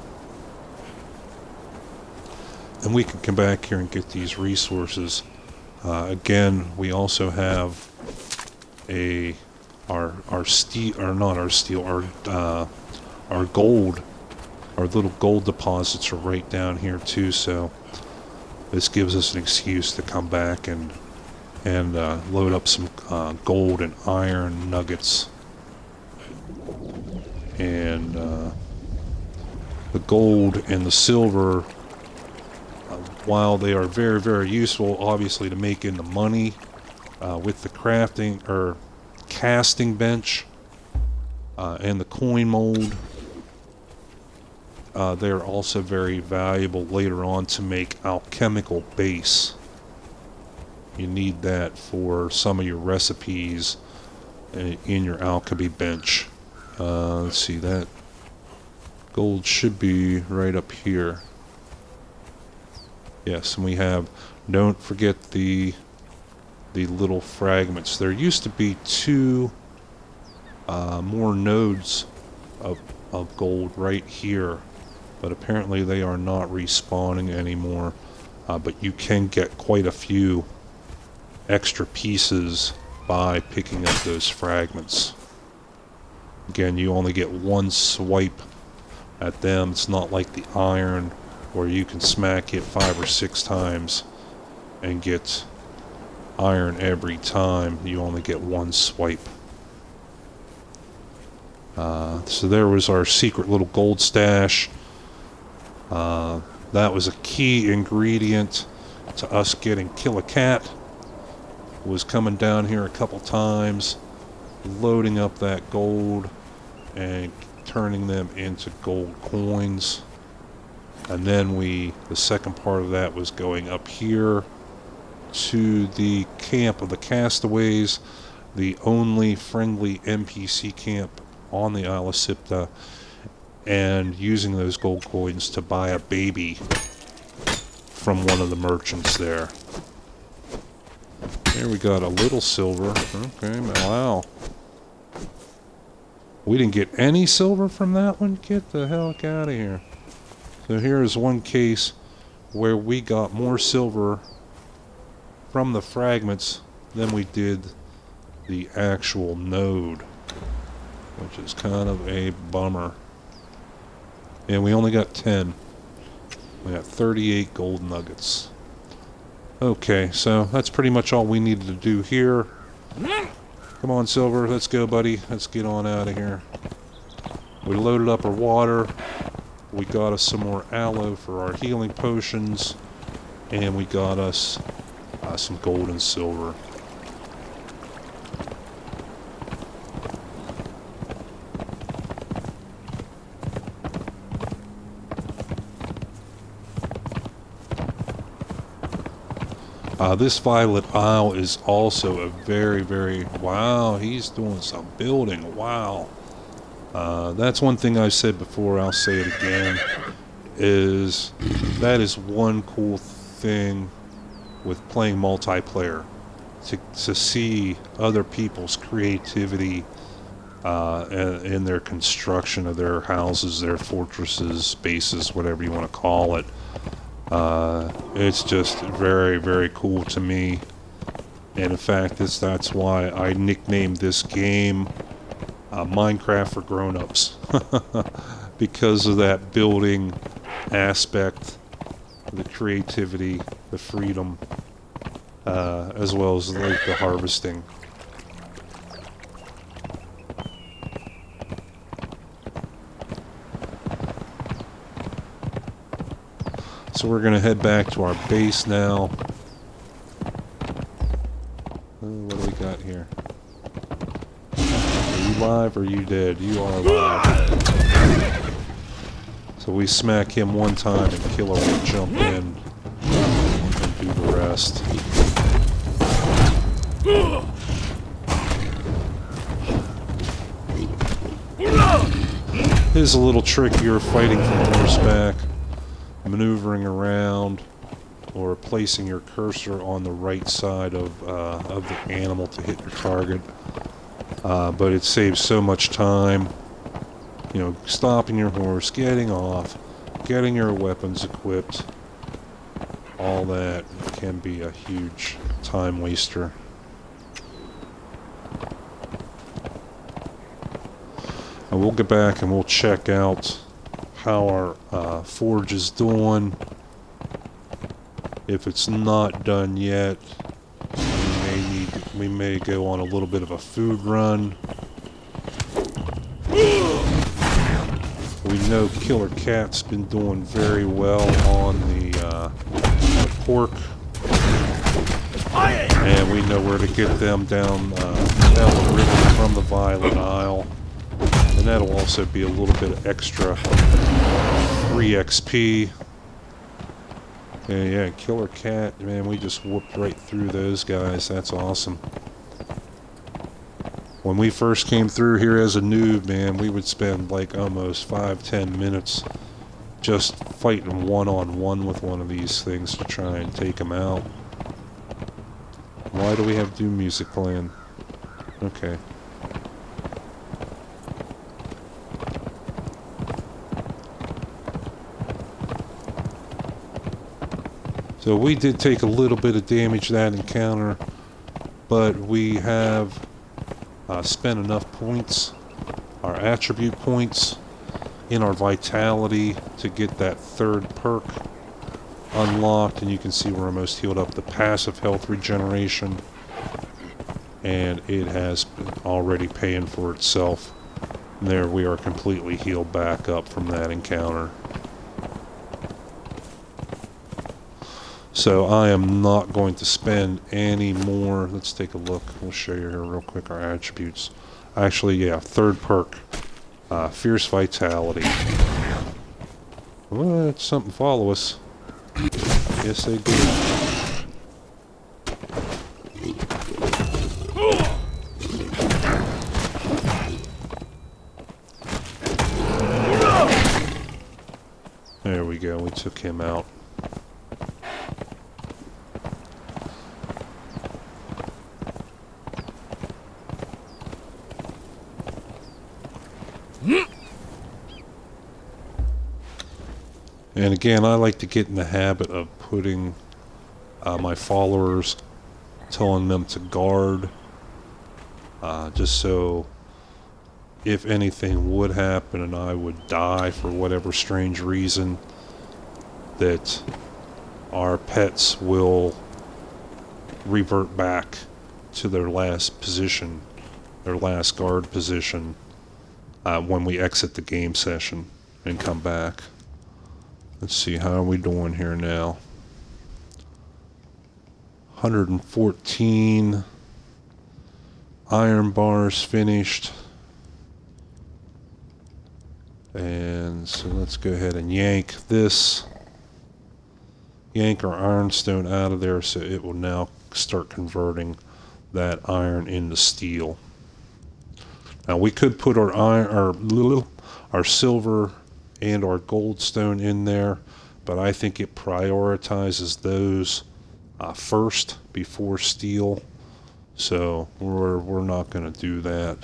And we can come back here and get these resources. Again, we also have our gold, our little gold deposits are right down here too. So this gives us an excuse to come back and load up some gold and iron nuggets. And the gold and the silver, while they are very, very useful, obviously, to make into money with the crafting or casting bench and the coin mold, they're also very valuable later on to make alchemical base. You need that for some of your recipes in your alchemy bench. Let's see, that gold should be right up here. Yes, and we have, don't forget the little fragments. There used to be 2 more nodes of gold right here, but apparently they are not respawning anymore. But you can get quite a few extra pieces by picking up those fragments. Again, you only get one swipe at them. It's not like the iron where you can smack it 5 or 6 times and get iron every time. You only get one swipe. So there was our secret little gold stash. That was a key ingredient to us getting Kill a Cat. Was coming down here a couple times, loading up that gold and turning them into gold coins. And then the second part of that was going up here to the camp of the castaways, the only friendly NPC camp on the Isle of SIPTAH, and using those gold coins to buy a baby from one of the merchants there. There we got a little silver. Okay, wow. We didn't get any silver from that one? Get the heck out of here. So here is one case where we got more silver from the fragments than we did the actual node, which is kind of a bummer. And we only got 10. We got 38 gold nuggets. Okay, so that's pretty much all we needed to do here. Come on, Silver, let's go, buddy. Let's get on out of here. We loaded up our water. We got us some more aloe for our healing potions, and we got us some gold and silver. This Violet Isle is also a very, wow, he's doing some building, wow. That's one thing I've said before, I'll say it again, is that is one cool thing with playing multiplayer, to see other people's creativity in their construction of their houses, their fortresses, bases, whatever you want to call it. It's just very cool to me, and in fact that's why I nicknamed this game Minecraft for grown-ups, because of that building aspect, the creativity, the freedom, as well as like the harvesting. So we're going to head back to our base now. What do we got here? Are you alive or are you dead? You are alive. So we smack him one time and Killer will jump in and do the rest. It is a little trickier fighting from horseback. Maneuvering around or placing your cursor on the right side of the animal to hit your target, but it saves so much time. You know, stopping your horse, getting off, getting your weapons equipped, all that can be a huge time waster. And we'll get back and we'll check out how our forge is doing. If it's not done yet, we may go on a little bit of a food run. We know Killer Cat's been doing very well on the pork, and we know where to get them down the river from the Violet Isle. And that'll also be a little bit of extra free XP. And yeah, Killer Cat, man, we just whooped right through those guys. That's awesome. When we first came through here as a noob, man, we would spend like almost 5-10 minutes just fighting one-on-one with one of these things to try and take them out. Why do we have Doom music playing? Okay. So we did take a little bit of damage that encounter, but we have spent enough points, our attribute points, in our vitality to get that third perk unlocked, and you can see we're almost healed up, the passive health regeneration, and it has already paying for itself. And there we are completely healed back up from that encounter. So I am not going to spend any more. Let's take a look. We'll show you here real quick our attributes. Actually, yeah, third perk, Fierce Vitality. What? Something follow us. Yes, they do. There we go. We took him out. And again, I like to get in the habit of putting my followers, telling them to guard, just so if anything would happen and I would die for whatever strange reason, that our pets will revert back to their last position, their last guard position, when we exit the game session and come back. Let's see, how are we doing here now? 114 iron bars finished. And so let's go ahead and yank our ironstone out of there, so it will now start converting that iron into steel. Now we could put our our silver and our goldstone in there, but I think it prioritizes those first before steel, so we're not going to do that.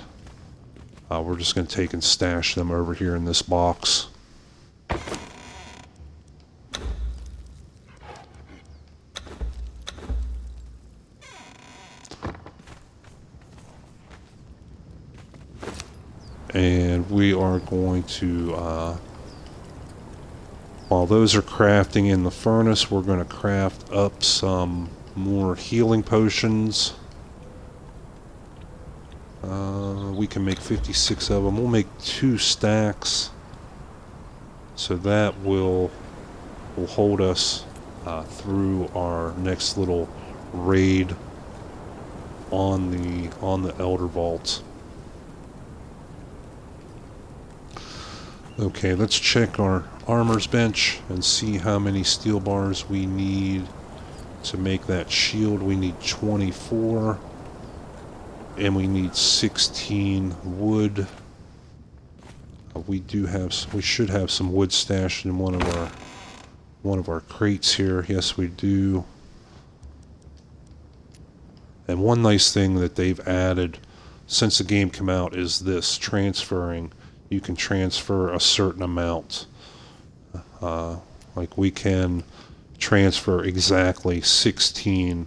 We're just going to take and stash them over here in this box. And we are going to, while those are crafting in the furnace, we're going to craft up some more healing potions. We can make 56 of them. We'll make 2 stacks. So that will hold us through our next little raid on the Elder Vault. Okay, let's check our armor's bench and see how many steel bars we need to make that shield. We need 24, and we need 16 wood. We should have some wood stashed in one of our crates here. Yes, we do. And one nice thing that they've added since the game came out is this transferring. You can transfer a certain amount. Like we can transfer exactly 16.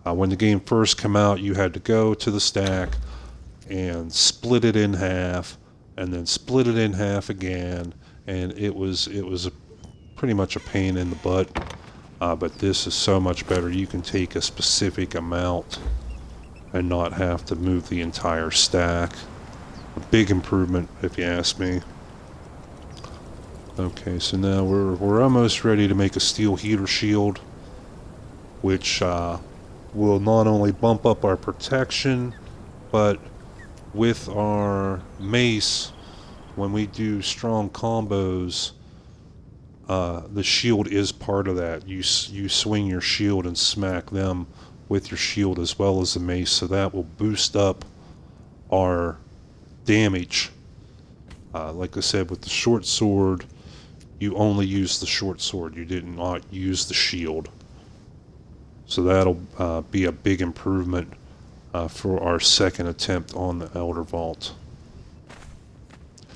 When the game first came out, you had to go to the stack and split it in half, and then split it in half again, and it was pretty much a pain in the butt. But this is so much better. You can take a specific amount and not have to move the entire stack. A big improvement, if you ask me. Okay, so now we're almost ready to make a steel heater shield, which will not only bump up our protection, but with our mace, when we do strong combos, the shield is part of that. You swing your shield and smack them with your shield as well as the mace, so that will boost up our damage. Like I said, with the short sword, you only use the short sword. You did not use the shield. So that'll be a big improvement for our second attempt on the Elder Vault.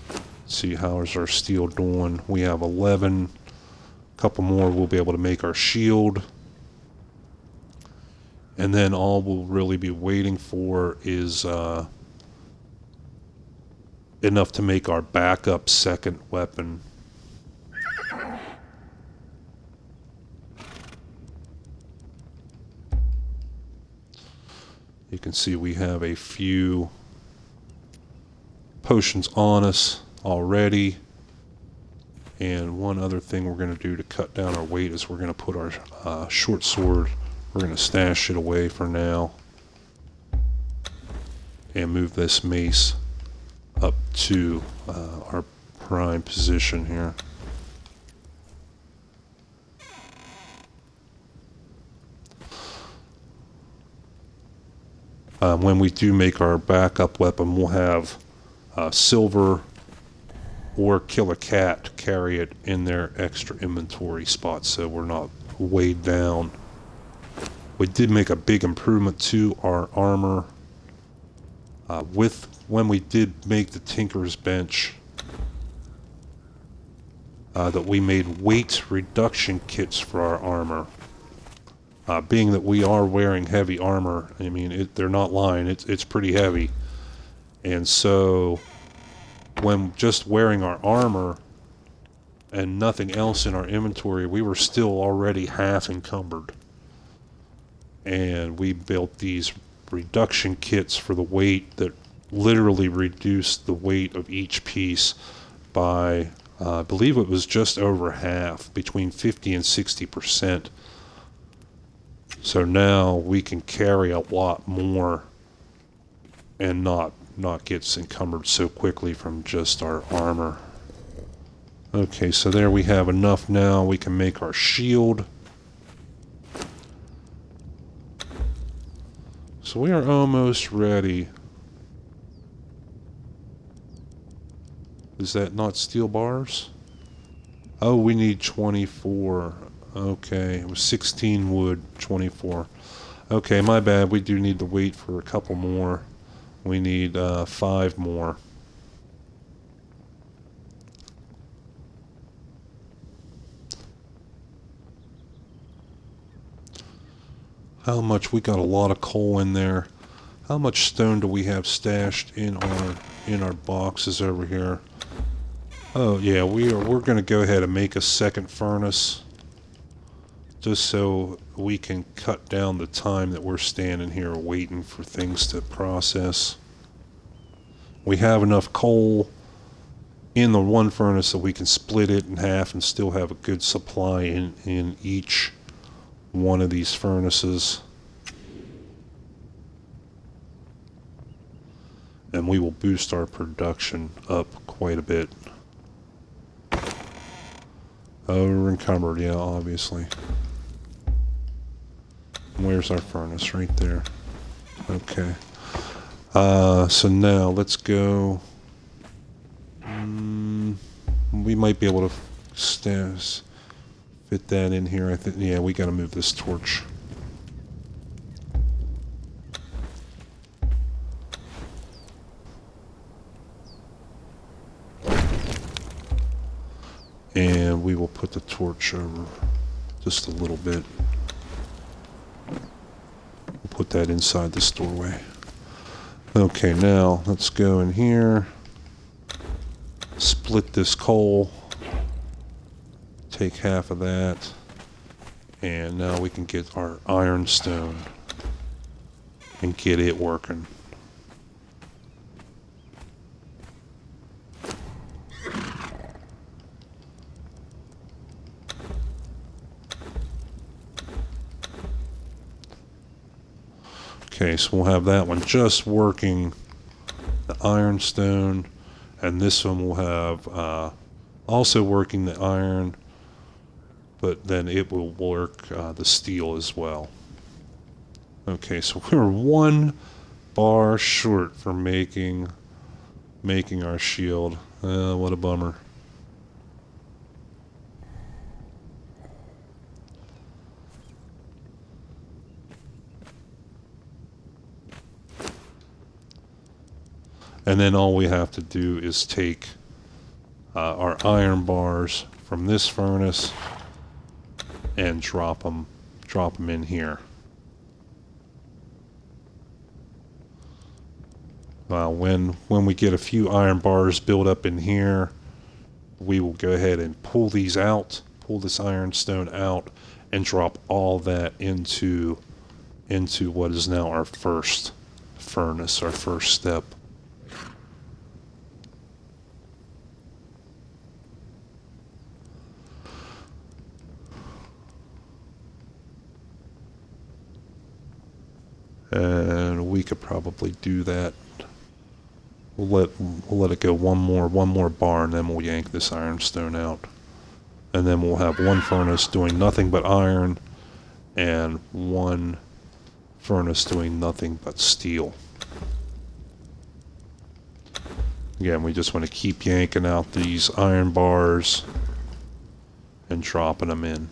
Let's see, how is our steel doing? We have 11. A couple more, we'll be able to make our shield. And then all we'll really be waiting for is enough to make our backup second weapon. You can see we have a few potions on us already. And one other thing we're going to do to cut down our weight is we're going to put our short sword, we're going to stash it away for now. And move this mace up to our prime position here. When we do make our backup weapon, we'll have silver or kill a cat to carry it in their extra inventory spots, so we're not weighed down. We did make a big improvement to our armor. When we did make the Tinker's Bench, that we made weight reduction kits for our armor. Being that we are wearing heavy armor, I mean, they're not lying, it's pretty heavy. And so, when just wearing our armor and nothing else in our inventory, we were still already half encumbered. And we built these reduction kits for the weight that literally reduced the weight of each piece by I believe it was just over half, between 50 and 60%. So now we can carry a lot more and not get encumbered so quickly from just our armor. Okay, so there we have enough now. We can make our shield. So we are almost ready. Is that not steel bars? Oh, we need 24. Okay, it was 16 wood, 24. Okay, my bad. We do need to wait for a couple more. We need 5 more. How much? We got a lot of coal in there. How much stone do we have stashed in our boxes over here? Oh yeah, we're going to go ahead and make a second furnace, just so we can cut down the time that we're standing here waiting for things to process. We have enough coal in the one furnace that we can split it in half and still have a good supply in each one of these furnaces. And we will boost our production up quite a bit. Oh, we're encumbered, yeah, obviously. Where's our furnace? Right there. Okay. So now let's go. We might be able to fit that in here. I think. Yeah, we got to move this torch. And we will put the torch over just a little bit. We'll put that inside this doorway. Okay, now let's go in here. Split this coal. Take half of that. And now we can get our ironstone and get it working. Okay, so we'll have that one just working the ironstone, and this one will have also working the iron, but then it will work the steel as well. Okay, so we're 1 bar short for making our shield. What a bummer. And then all we have to do is take our iron bars from this furnace and drop them in here. When we get a few iron bars built up in here, we will go ahead and pull these out, pull this ironstone out, and drop all that into what is now our first furnace, our first step. And we could probably do that. We'll let it go one more bar, and then we'll yank this ironstone out. And then we'll have one furnace doing nothing but iron, and one furnace doing nothing but steel. Again, we just want to keep yanking out these iron bars and dropping them in.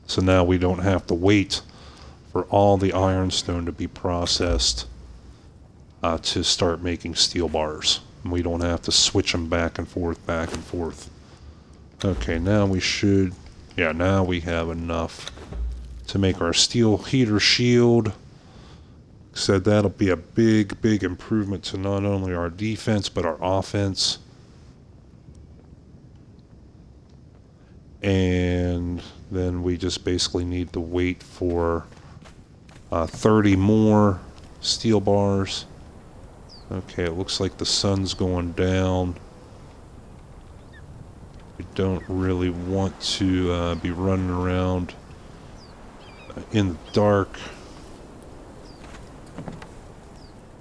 So now we don't have to wait for all the ironstone to be processed to start making steel bars. And we don't have to switch them back and forth, back and forth. Okay, now we should... Yeah, now we have enough to make our steel heater shield. Said that'll be a big improvement to not only our defense, but our offense. And then we just basically need to wait for 30 more steel bars. Okay, it looks like the sun's going down. We don't really want to be running around in the dark.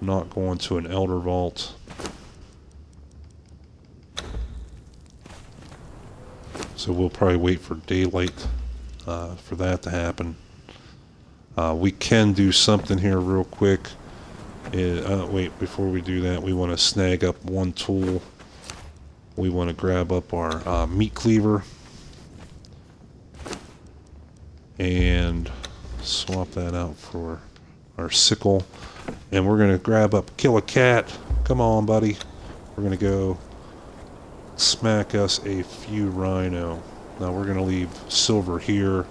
Not going to an Elder Vault. So we'll probably wait for daylight for that to happen. We can do something here real quick. Wait, before we do that, we want to snag up one tool. We want to grab up our meat cleaver and swap that out for our sickle. And we're going to grab up Kill a Cat. Come on, buddy. We're going to go smack us a few rhino. Now we're going to leave silver here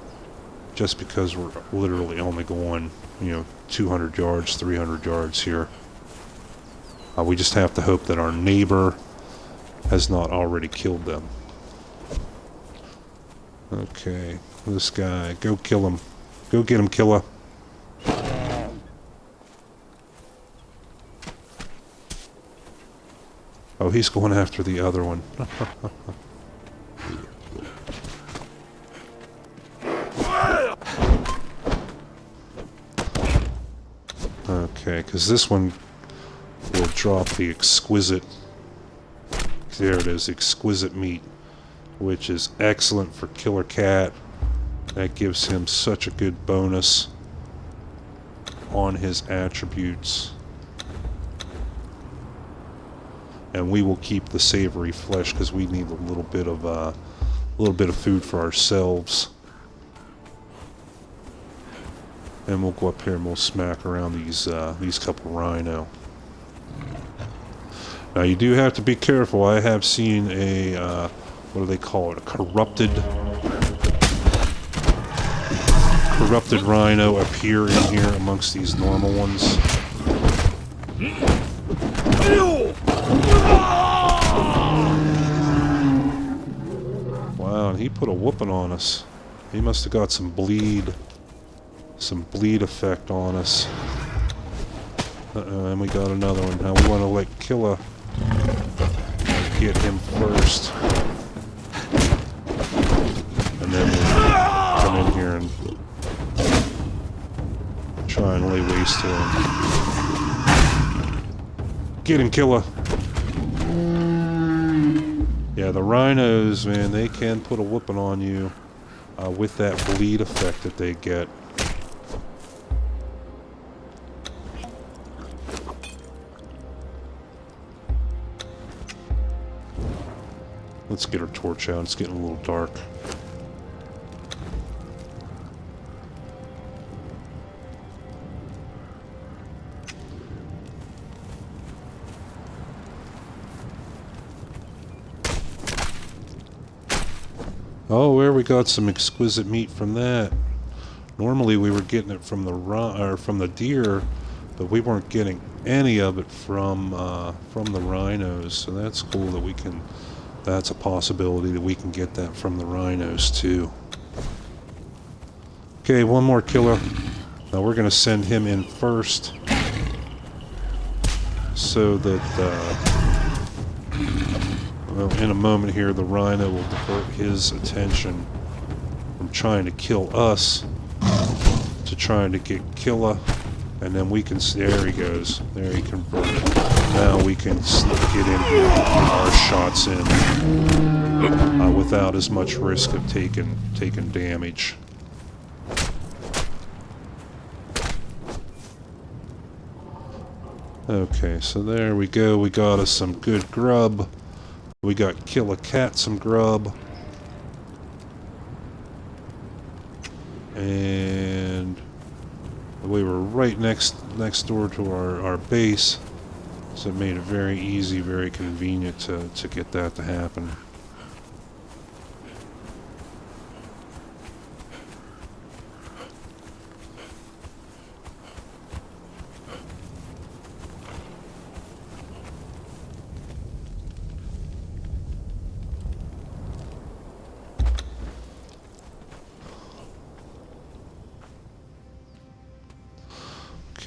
just because we're literally only going, 200 yards, 300 yards here. We just have to hope that our neighbor has not already killed them. Okay, this guy, go kill him. Go get him, killer. Oh, he's going after the other one. Okay, because this one will drop the exquisite... There it is, exquisite meat, which is excellent for Killer Cat. That gives him such a good bonus on his attributes. And we will keep the savory flesh because we need a little bit of food for ourselves. And we'll go up here and we'll smack around these couple rhino. Now you do have to be careful. I have seen a what do they call it? A corrupted rhino appear in here amongst these normal ones. Wow, and he put a whooping on us. He must have got some bleed effect on us. And we got another one. Now we want to let Killa get him first. And then we'll come in here and try and lay waste to him. Get him, Killa! Yeah, the rhinos, man, they can put a whooping on you with that bleed effect that they get. Let's get our torch out. It's getting a little dark. Oh, where we got some exquisite meat from that. Normally we were getting it from the deer, but we weren't getting any of it from the rhinos. So that's cool that we can. That's a possibility that we can get that from the rhinos too. Okay, one more killer. Now we're going to send him in first, so that well, in a moment here, the rhino will divert his attention from trying to kill us to trying to get Killa, and then we can. There he goes. There he converted. Now we can get in here and get our shots in without as much risk of taking damage. Okay, so there we go. We got us some good grub. We got Kill a Cat some grub. And we were right next door to our base. So it made it very easy, very convenient to get that to happen.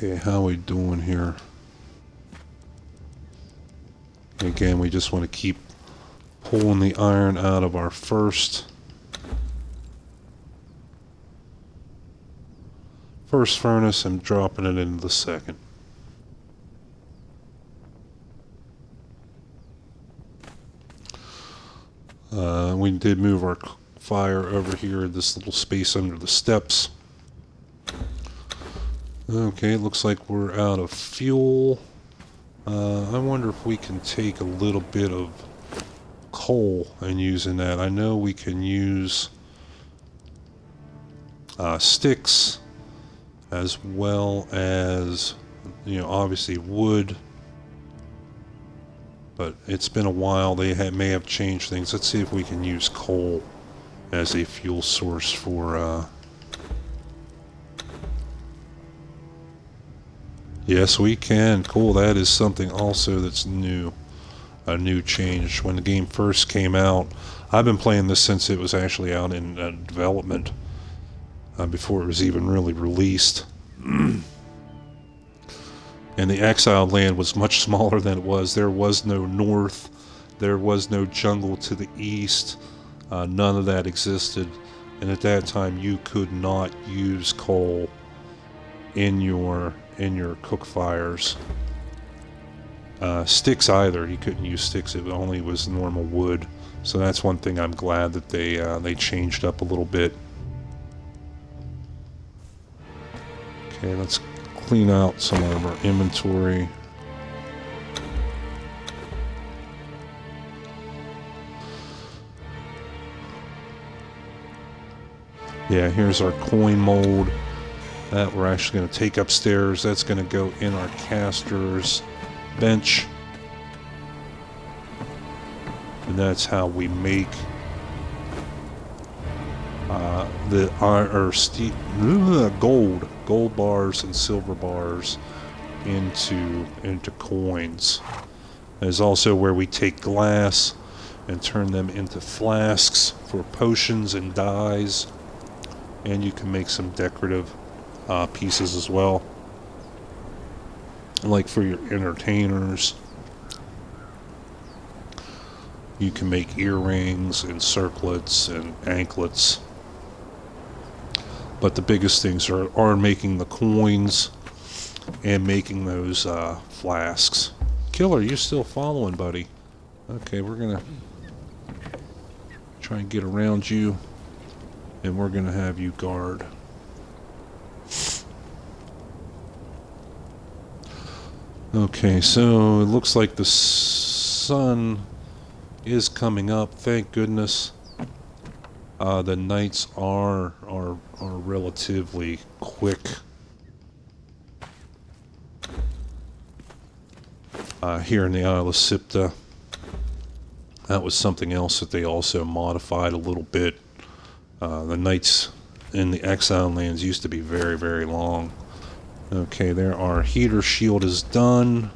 Okay, how we doing here? Again, we just want to keep pulling the iron out of our first furnace and dropping it into the second. We did move our fire over here, this little space under the steps. Okay, looks like we're out of fuel. I wonder if we can take a little bit of coal and use in that. I know we can use sticks as well as, obviously wood. But it's been a while. They may have changed things. Let's see if we can use coal as a fuel source for... Yes, we can. Cool. That is something also that's new. A new change. When the game first came out, I've been playing this since it was actually out in development. Before it was even really released. And the exiled land was much smaller than it was. There was no north. There was no jungle to the east. None of that existed. And at that time, you could not use coal in your cook fires. Sticks either. You couldn't use sticks. It only was normal wood. So that's one thing I'm glad that they changed up a little bit. Okay, let's clean out some of our inventory. Yeah, here's our coin mold that we're actually going to take upstairs. That's going to go in our caster's bench. And that's how we make gold bars and silver bars into coins. There's also where we take glass and turn them into flasks for potions and dyes, and you can make some decorative pieces as well, like for your entertainers. You can make earrings and circlets and anklets. But the biggest things are making the coins and making those flasks. Killer, you still following, buddy? Okay, we're gonna try and get around you, and we're gonna have you guard. Okay, so it looks like the sun is coming up. Thank goodness. The nights are relatively quick. Here in the Isle of SIPTAH. That was something else that they also modified a little bit. The nights in the Exile lands used to be very, very long. Okay, there our heater shield is done.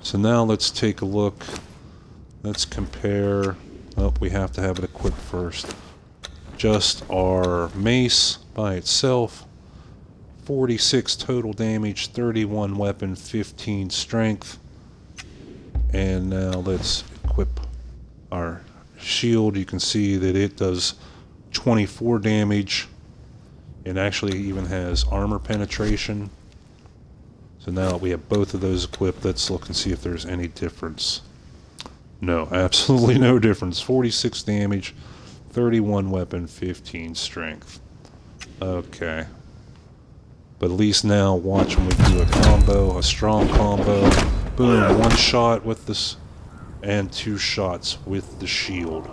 So now let's take a look. Let's compare. Oh, we have to have it equipped first. Just our mace by itself. 46 total damage, 31 weapon, 15 strength. And now let's equip our shield. You can see that it does 24 damage. It actually even has armor penetration. So now that we have both of those equipped, let's look and see if there's any difference. No, absolutely no difference. 46 damage, 31 weapon, 15 strength. Okay. But at least now, watch when we do a combo, a strong combo. Boom, one shot with this, and two shots with the shield.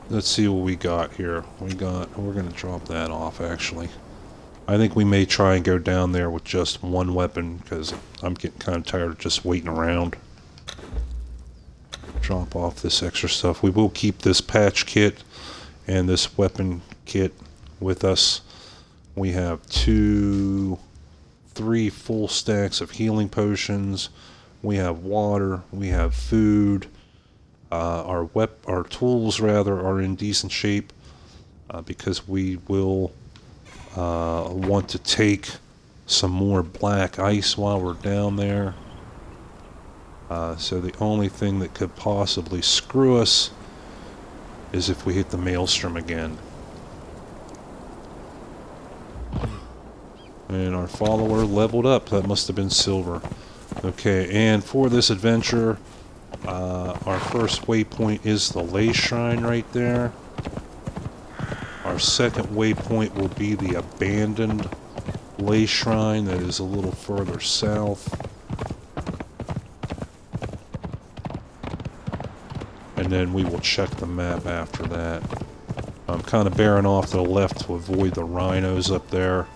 Let's see what we got here. We're going to drop that off, actually. I think we may try and go down there with just one weapon, because I'm getting kind of tired of just waiting around. Drop off this extra stuff. We will keep this patch kit and this weapon kit with us. We have 3 full stacks of healing potions. We have water. We have food. Our tools, rather, are in decent shape. because we will want to take some more black ice while we're down there. So the only thing that could possibly screw us is if we hit the maelstrom again. And our follower leveled up. That must have been silver. Okay, and for this adventure, our first waypoint is the Lay Shrine right there. Our second waypoint will be the abandoned Lay Shrine that is a little further south. And then we will check the map after that. I'm kind of bearing off to the left to avoid the rhinos up there.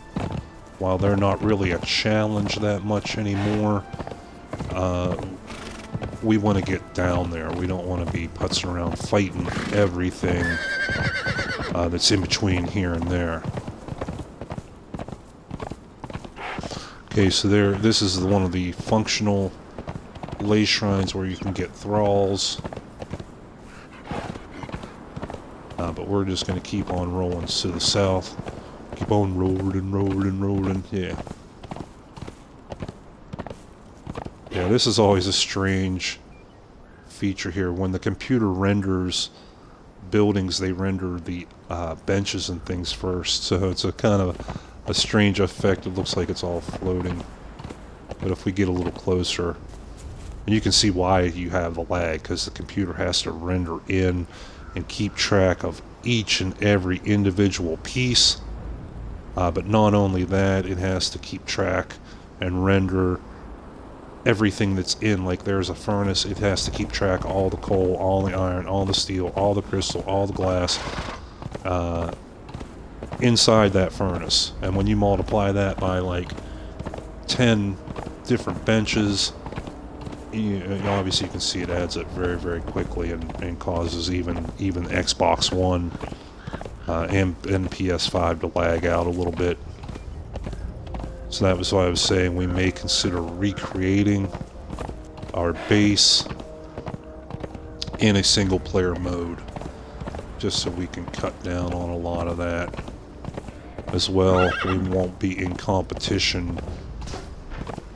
While they're not really a challenge that much anymore, we want to get down there. We don't want to be putzing around fighting everything that's in between here and there. Okay, so this is one of the functional Lay Shrines where you can get thralls. But we're just going to keep on rolling to the south. Keep on rolling. Yeah. Yeah, this is always a strange feature here. When the computer renders buildings, they render the benches and things first. So it's a kind of a strange effect. It looks like it's all floating. But if we get a little closer, and you can see why you have the lag, because the computer has to render in and keep track of each and every individual piece. But not only that, it has to keep track and render everything that's in. Like there's a furnace, it has to keep track all the coal, all the iron, all the steel, all the crystal, all the glass inside that furnace. And when you multiply that by like 10 different benches, obviously you can see it adds up very, very quickly and causes even Xbox One and PS5 to lag out a little bit. So that was why I was saying we may consider recreating our base in a single player mode, just so we can cut down on a lot of that. As well, we won't be in competition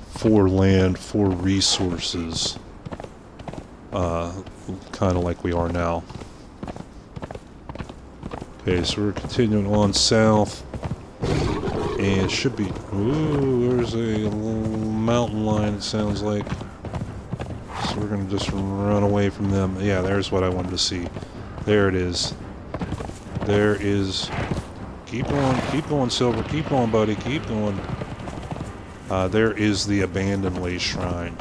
for land, for resources, kind of like we are now. Okay, so we're continuing on south, and it should be, ooh, there's a little mountain line, it sounds like. So we're going to just run away from them. Yeah, there's what I wanted to see. There it is. There is, keep going, Silver, keep going, buddy, keep going. There is the abandoned Lay Shrine.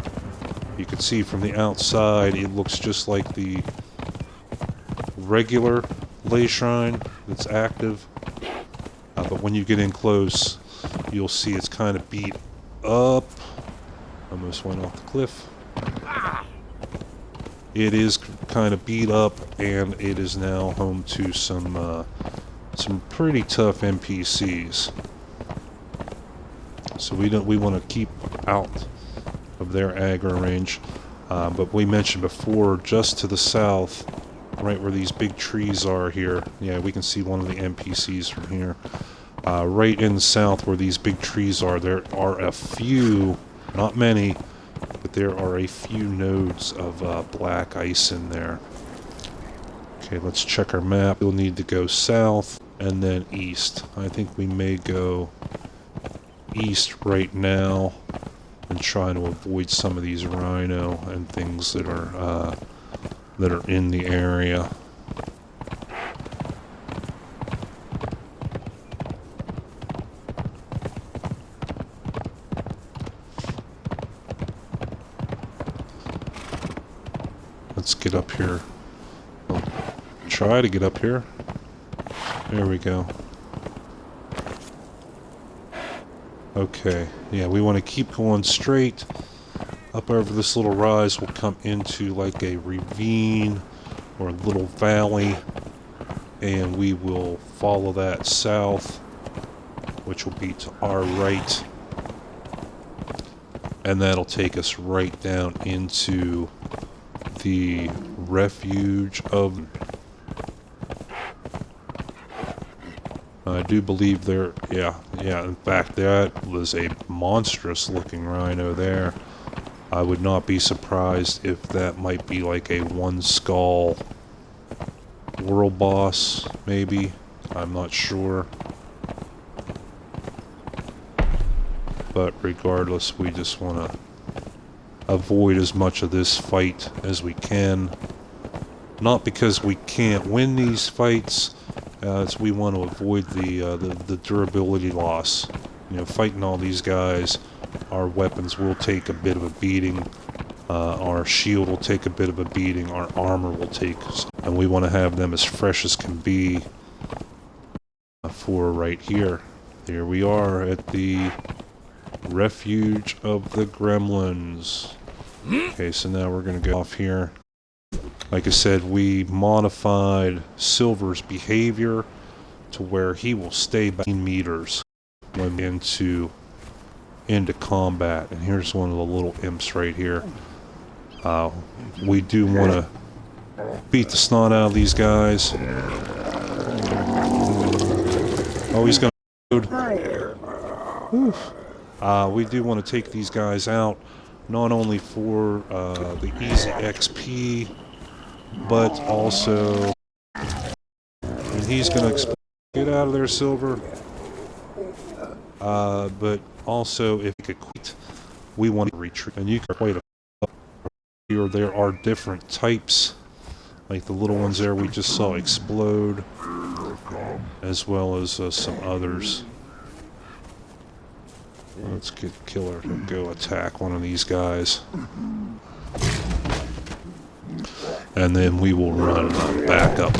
You can see from the outside, it looks just like the regular Lay Shrine that's active. But when you get in close, you'll see it's kind of beat up. Almost went off the cliff. It is kind of beat up, and it is now home to some pretty tough NPCs. So we want to keep out of their aggro range. But we mentioned before, just to the south, right where these big trees are here. Yeah, we can see one of the NPCs from here. Right in the south where these big trees are, there are a few, not many, but there are a few nodes of black ice in there. Okay, let's check our map. We'll need to go south and then east. I think we may go east right now and try to avoid some of these rhino and things that are in the area. Let's get up here. I'll try to get up here. There we go. Okay, yeah, we want to keep going straight. Up over this little rise, we'll come into like a ravine or a little valley, and we will follow that south, which will be to our right, and that'll take us right down into the refuge of... I do believe there, yeah, in fact, that was a monstrous looking rhino there. I would not be surprised if that might be like a one skull world boss, maybe. I'm not sure. But regardless, we just want to avoid as much of this fight as we can. Not because we can't win these fights, as we want to avoid the durability loss. You know, fighting all these guys, our weapons will take a bit of a beating. Our shield will take a bit of a beating. Our armor will take, and we want to have them as fresh as can be. For right here. Here we are at the refuge of the gremlins. Okay, so now we're going to go off here. Like I said, we modified Silver's behavior to where he will stay back meters when into combat. And here's one of the little imps right here. We do want to beat the snot out of these guys. Oh, he's going to... we do want to take these guys out, not only for the easy XP, but also... And he's going to explode. Get out of there, Silver. But also, if you could quit, we want to retreat. And you can quite a... Here, there are different types, like the little ones there we just saw explode, as well as some others. Let's get Killer to go attack one of these guys. And then we will run back up.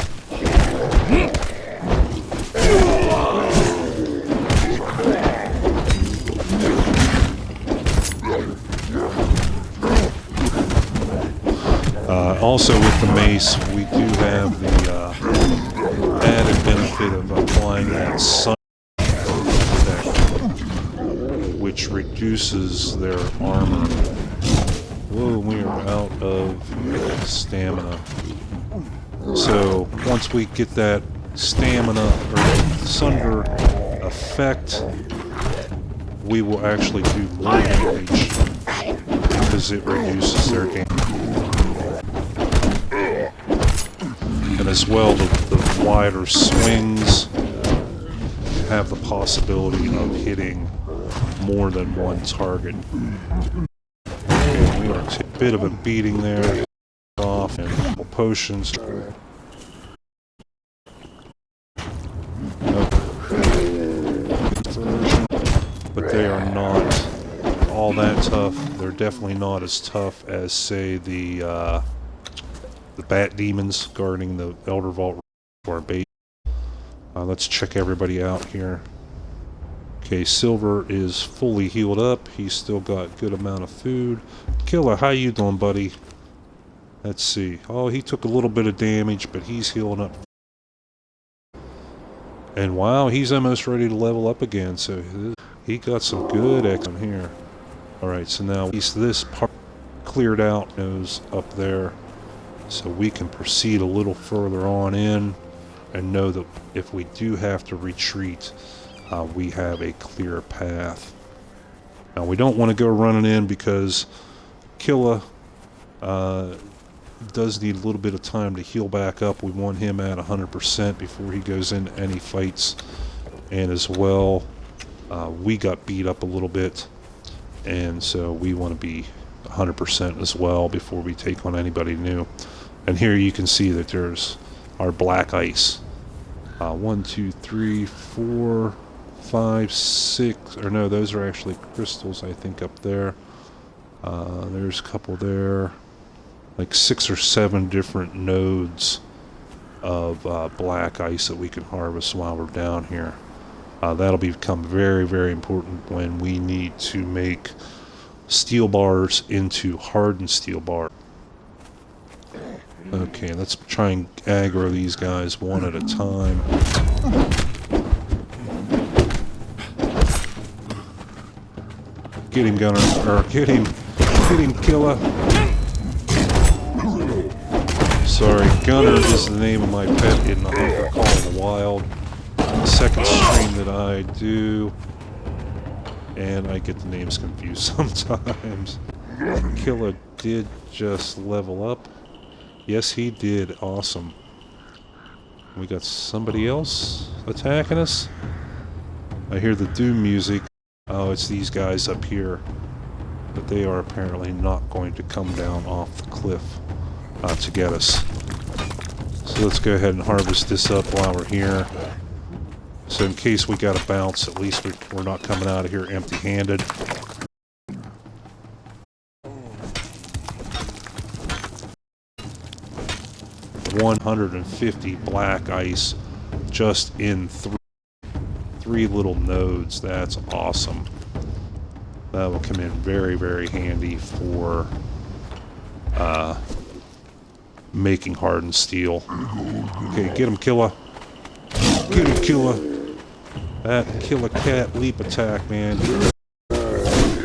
Also with the mace, we do have the added benefit of applying that sun effect, which reduces their armor. Whoa, we are out of stamina. So once we get that stamina or sunder effect, we will actually do more damage because it reduces their damage. And as well, the wider swings have the possibility of hitting more than one target. Okay, we are a bit of a beating there. Off and a couple potions. But they are not all that tough. They're definitely not as tough as, say, the bat demons guarding the Elder Vault for our base. Let's check everybody out here. Okay, Silver is fully healed up. He's still got a good amount of food. Killer, how you doing, buddy? Let's see. Oh, he took a little bit of damage, but he's healing up. And wow, he's almost ready to level up again, so he got some good action here. Alright, so now at least this part cleared out, goes up there. So we can proceed a little further on in and know that if we do have to retreat, we have a clear path. Now we don't want to go running in because Killa does need a little bit of time to heal back up. We want him at 100% before he goes into any fights. And as well, we got beat up a little bit, and so we want to be 100% as well before we take on anybody new. And here you can see that there's our black ice. 1, 2, 3, 4, 5, 6, or no, those are actually crystals, I think, up there. There's a couple there. Like 6 or 7 different nodes of black ice that we can harvest while we're down here. That'll become very, very important when we need to make steel bars into hardened steel bars. Okay, let's try and aggro these guys one at a time. Get him, Gunner, or get him, Killa. Sorry, Gunner is the name of my pet in the Hunter Call of the Wild. second stream that I do, and I get the names confused sometimes. Killer did just level up. Yes, he did. Awesome. We got somebody else attacking us. I hear the doom music. Oh, it's these guys up here. But they are apparently not going to come down off the cliff to get us. So let's go ahead and harvest this up while we're here. So in case we gotta bounce, at least we're not coming out of here empty-handed. $150 black ice just in three little nodes. That's awesome. That will come in very, very handy for making hardened steel. Okay, get him, Killa. Get him, Killa. That Killer Cat leap attack, man.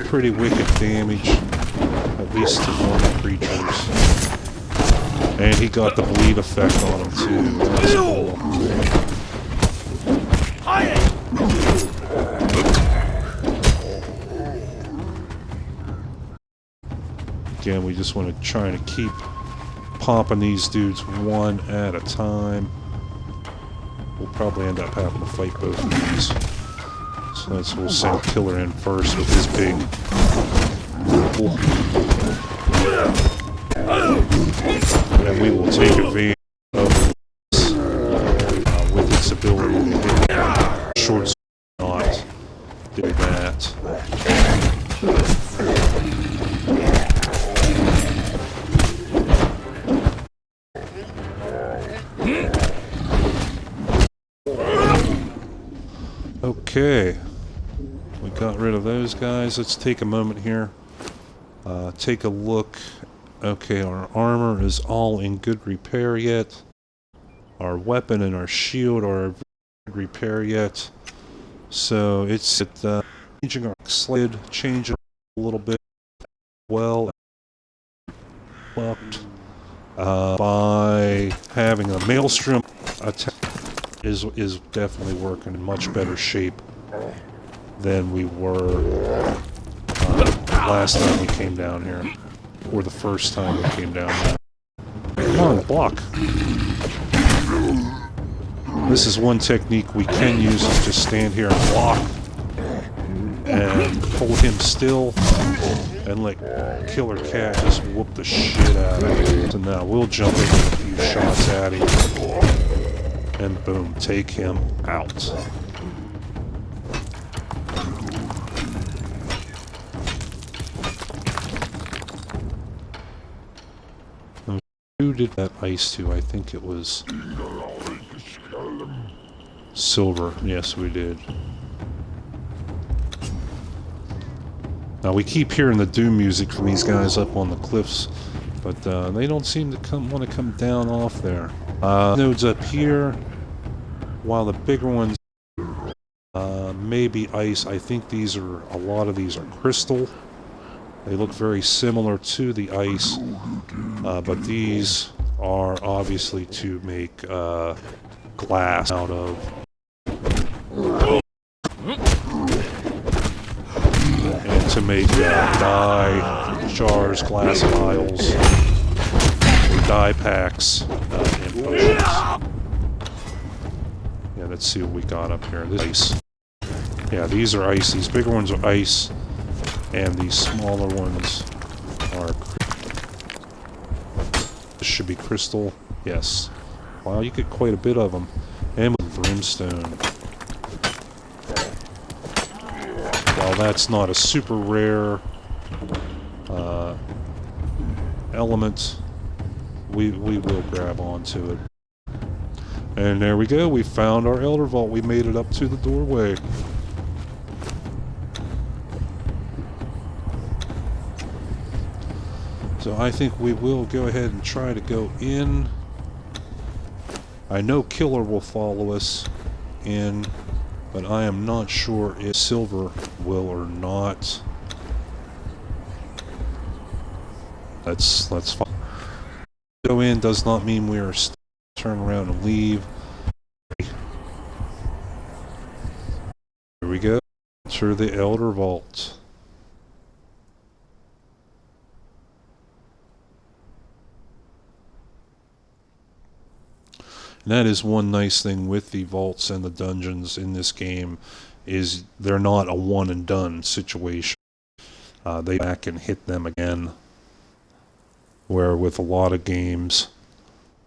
Pretty wicked damage, at least to normal creatures. And he got the bleed effect on him too. That's cool. Again, we just want to try to keep popping these dudes one at a time. We'll probably end up having to fight both of these. So we'll send Killer in first with his big... And we will take advantage of this with its ability to hit short not do that. Okay, we got rid of those guys. Let's take a moment here. Take a look. Okay, our armor is all in good repair yet. Our weapon and our shield are in good repair yet. So it's changing our sled, changing a little bit. Well, by having a maelstrom attack is definitely working in much better shape than we were last time we came down here, or the first time we came down here. Come on, block. This is one technique we can use, is just stand here and block and hold him still and let Killer Cat just whoop the shit out of him. So now we'll jump in with a few shots at him and boom, take him out. Who did that ice to? I think it was Silver. Yes, we did. Now we keep hearing the doom music from these guys up on the cliffs, but they don't seem to want to come down off there. Nodes up here, while the bigger ones maybe ice. I think a lot of these are crystal. They look very similar to the ice, but these are obviously to make glass out of. And to make dye jars, glass vials, dye packs, and potions. Yeah, let's see what we got up here. This ice. Yeah, these are ice. These bigger ones are ice. And these smaller ones are... This should be crystal. Yes. Wow, you get quite a bit of them. And with brimstone. While that's not a super rare element, we will grab onto it. And there we go. We found our Elder Vault. We made it up to the doorway. So I think we will go ahead and try to go in. I know Killer will follow us in, but I am not sure if Silver will or not. Let's follow. Go in does not mean we are turn around and leave. we go. Enter the Elder Vault. And that is one nice thing with the vaults and the dungeons in this game, is they're not a one and done situation. They back and hit them again. Where with a lot of games,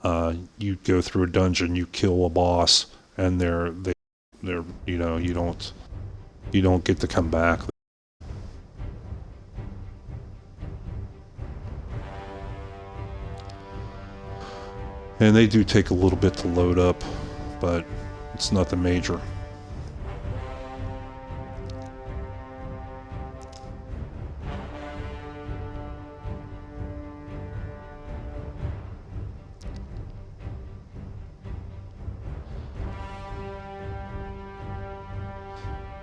you go through a dungeon, you kill a boss, and they're you know, you don't get to come back. And they do take a little bit to load up, but it's nothing major.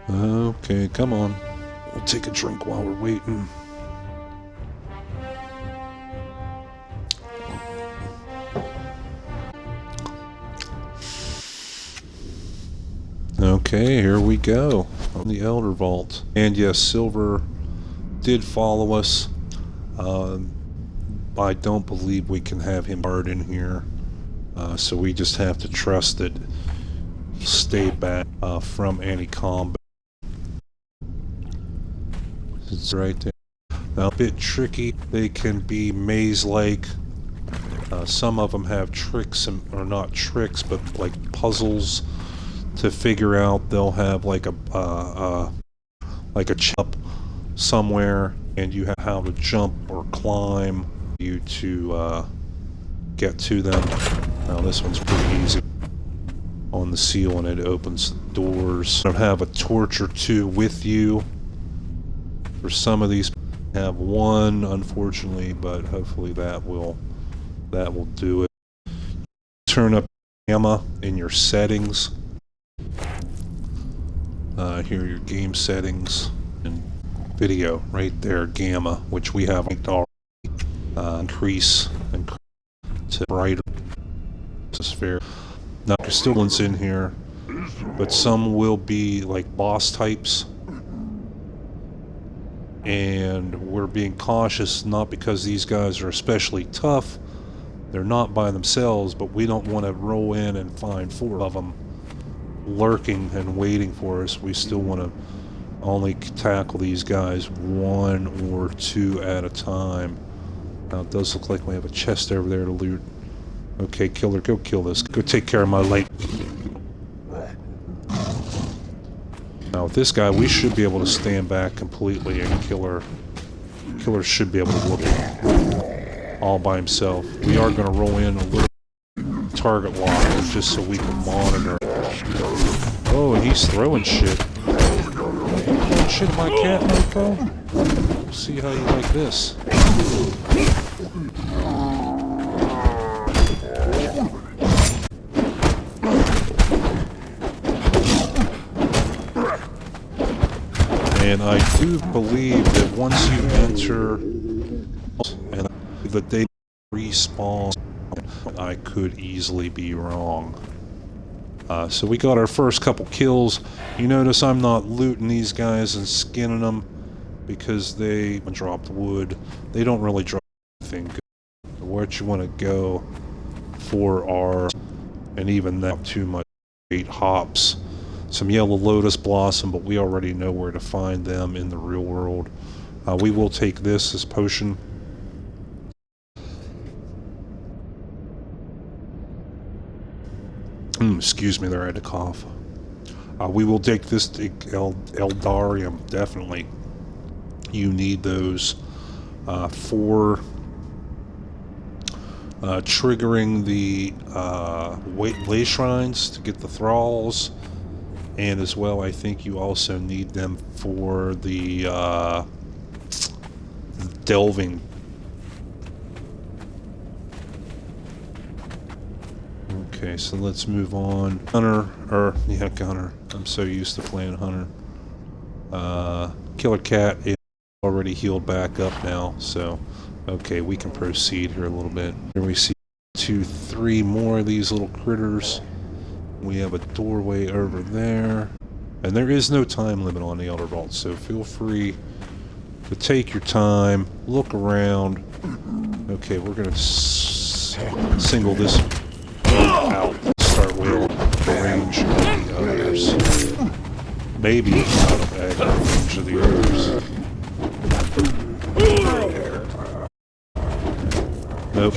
Okay, come on. We'll take a drink while we're waiting. Okay, here we go on the Elder Vault. And yes, Silver did follow us. I don't believe we can have him hard in here. So we just have to trust that he'll stay back from any combat. It's right there. Now, a bit tricky. They can be maze-like. Some of them have tricks, or not tricks, but like puzzles to figure out. They'll have like a chip somewhere, and you have how to jump or climb you to get to them. Now this one's pretty easy. On the seal, and it opens the doors. You'll have a torch or two with you. For some of these, have one, unfortunately, but hopefully that will do it. Turn up gamma in your settings. Here are your game settings and video right there, gamma, which we have already. Increase to brighter. This is fair. Now there's still ones in here, but some will be like boss types. And we're being cautious, not because these guys are especially tough. They're not by themselves, but we don't want to roll in and find 4 of them lurking and waiting for us. We still want to only tackle these guys 1 or 2 at a time. Now it does look like we have a chest over there to loot. Okay, killer, go kill this. Go take care of my light. Now with this guy, we should be able to stand back completely, and Killer should be able to whoop him all by himself. We are going to roll in a little target lock just so we can monitor. Oh, and he's throwing shit. Throwing shit at my cat, Mofo? We'll see how you like this. And I do believe that once you enter, and that they respawn, I could easily be wrong. So we got our first couple kills. You notice I'm not looting these guys and skinning them because they dropped wood. They don't really drop anything good. What you want to go for are, and even that too much, 8 hops. Some yellow lotus blossom, but we already know where to find them in the real world. We will take this potion. Excuse me there, I had to cough. We will take this Eldarium, definitely. You need those for triggering the ley shrines to get the thralls. And as well, I think you also need them for the delving. Okay, so let's move on. Gunner. I'm so used to playing Hunter. Killer Cat is already healed back up now, so okay, we can proceed here a little bit. Here we see 2, 3 more of these little critters. We have a doorway over there. And there is no time limit on the Elder Vault, so feel free to take your time, look around. Okay, we're going to single this out, start wailing the range of the others. Maybe out of range of the others. Nope,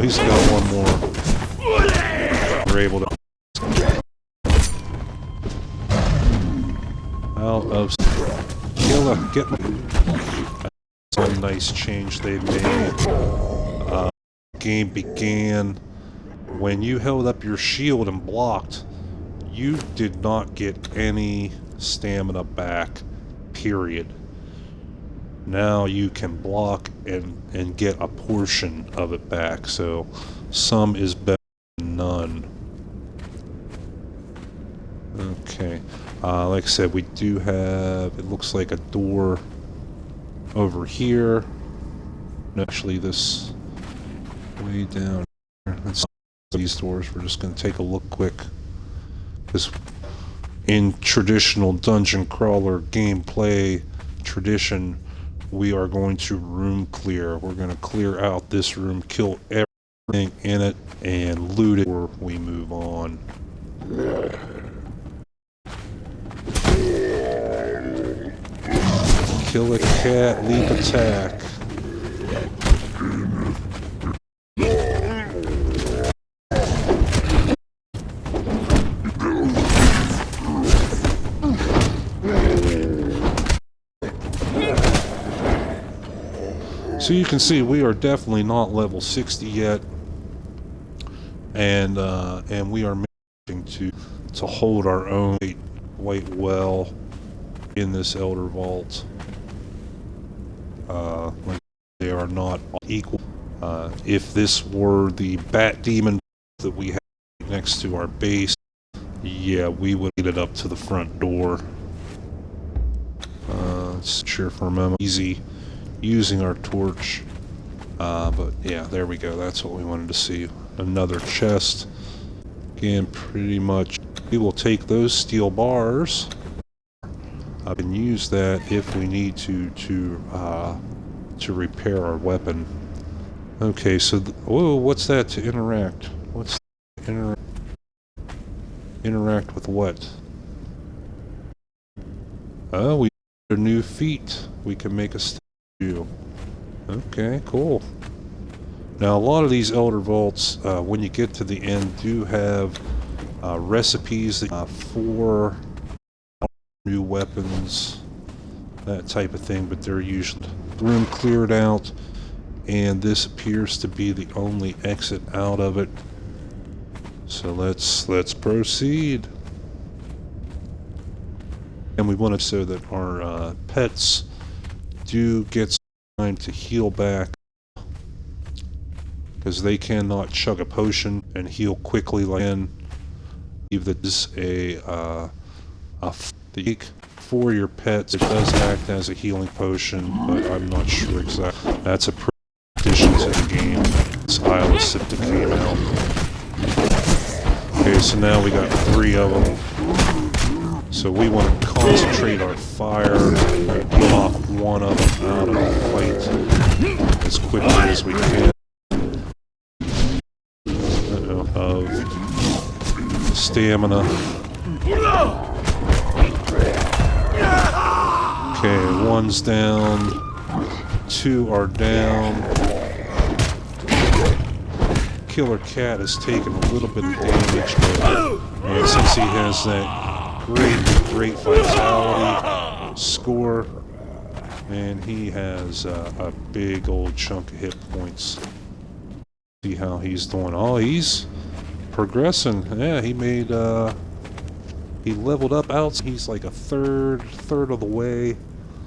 we still got one more. We're able to out of get some nice change they made. Game began when you held up your shield and blocked. You did not get any stamina back. Period. Now you can block and get a portion of it back. So some is better than none. Okay. Like I said, we do have, it looks like a door over here. Actually, this way down here. Let's see these doors. We're just going to take a look quick. Because in traditional dungeon crawler gameplay tradition, we are going to room clear. We're going to clear out this room, kill everything in it, and loot it before we move on. Kill a cat, leap attack. So you can see we are definitely not level 60 yet, and we are managing to hold our own quite well in this Elder Vault. Like they are not equal. If this were the Bat Demon that we have next to our base, yeah, we would get it up to the front door. Let's cheer for a moment. Easy using our torch. But yeah, there we go. That's what we wanted to see. Another chest. Again, pretty much we will take those steel bars and use that if we need to repair our weapon. Okay, so whoa, what's that to interact? What's interact with what? Oh, we have a new feat. We can make a statue. Okay, cool. Now, a lot of these Elder Vaults, when you get to the end, do have recipes for new weapons, that type of thing, but they're usually room cleared out, and this appears to be the only exit out of it. So let's proceed. And we want it so that our pets do get some time to heal back, because they cannot chug a potion and heal quickly like in. Leave that is a for your pets. It does act as a healing potion, but I'm not sure exactly. That's a addition to the game. This Isle of SIPTAH came out. Okay, so now we got 3 of them. So we want to concentrate our fire and knock one of them out of the fight as quickly as we can. Of stamina. Okay, 1's down, 2 are down. Killer Cat has taken a little bit of damage, and since he has that great vitality score, and he has a big old chunk of hit points. See how he's doing. Oh, he's progressing. Yeah, he made he leveled up out. He's like a third of the way.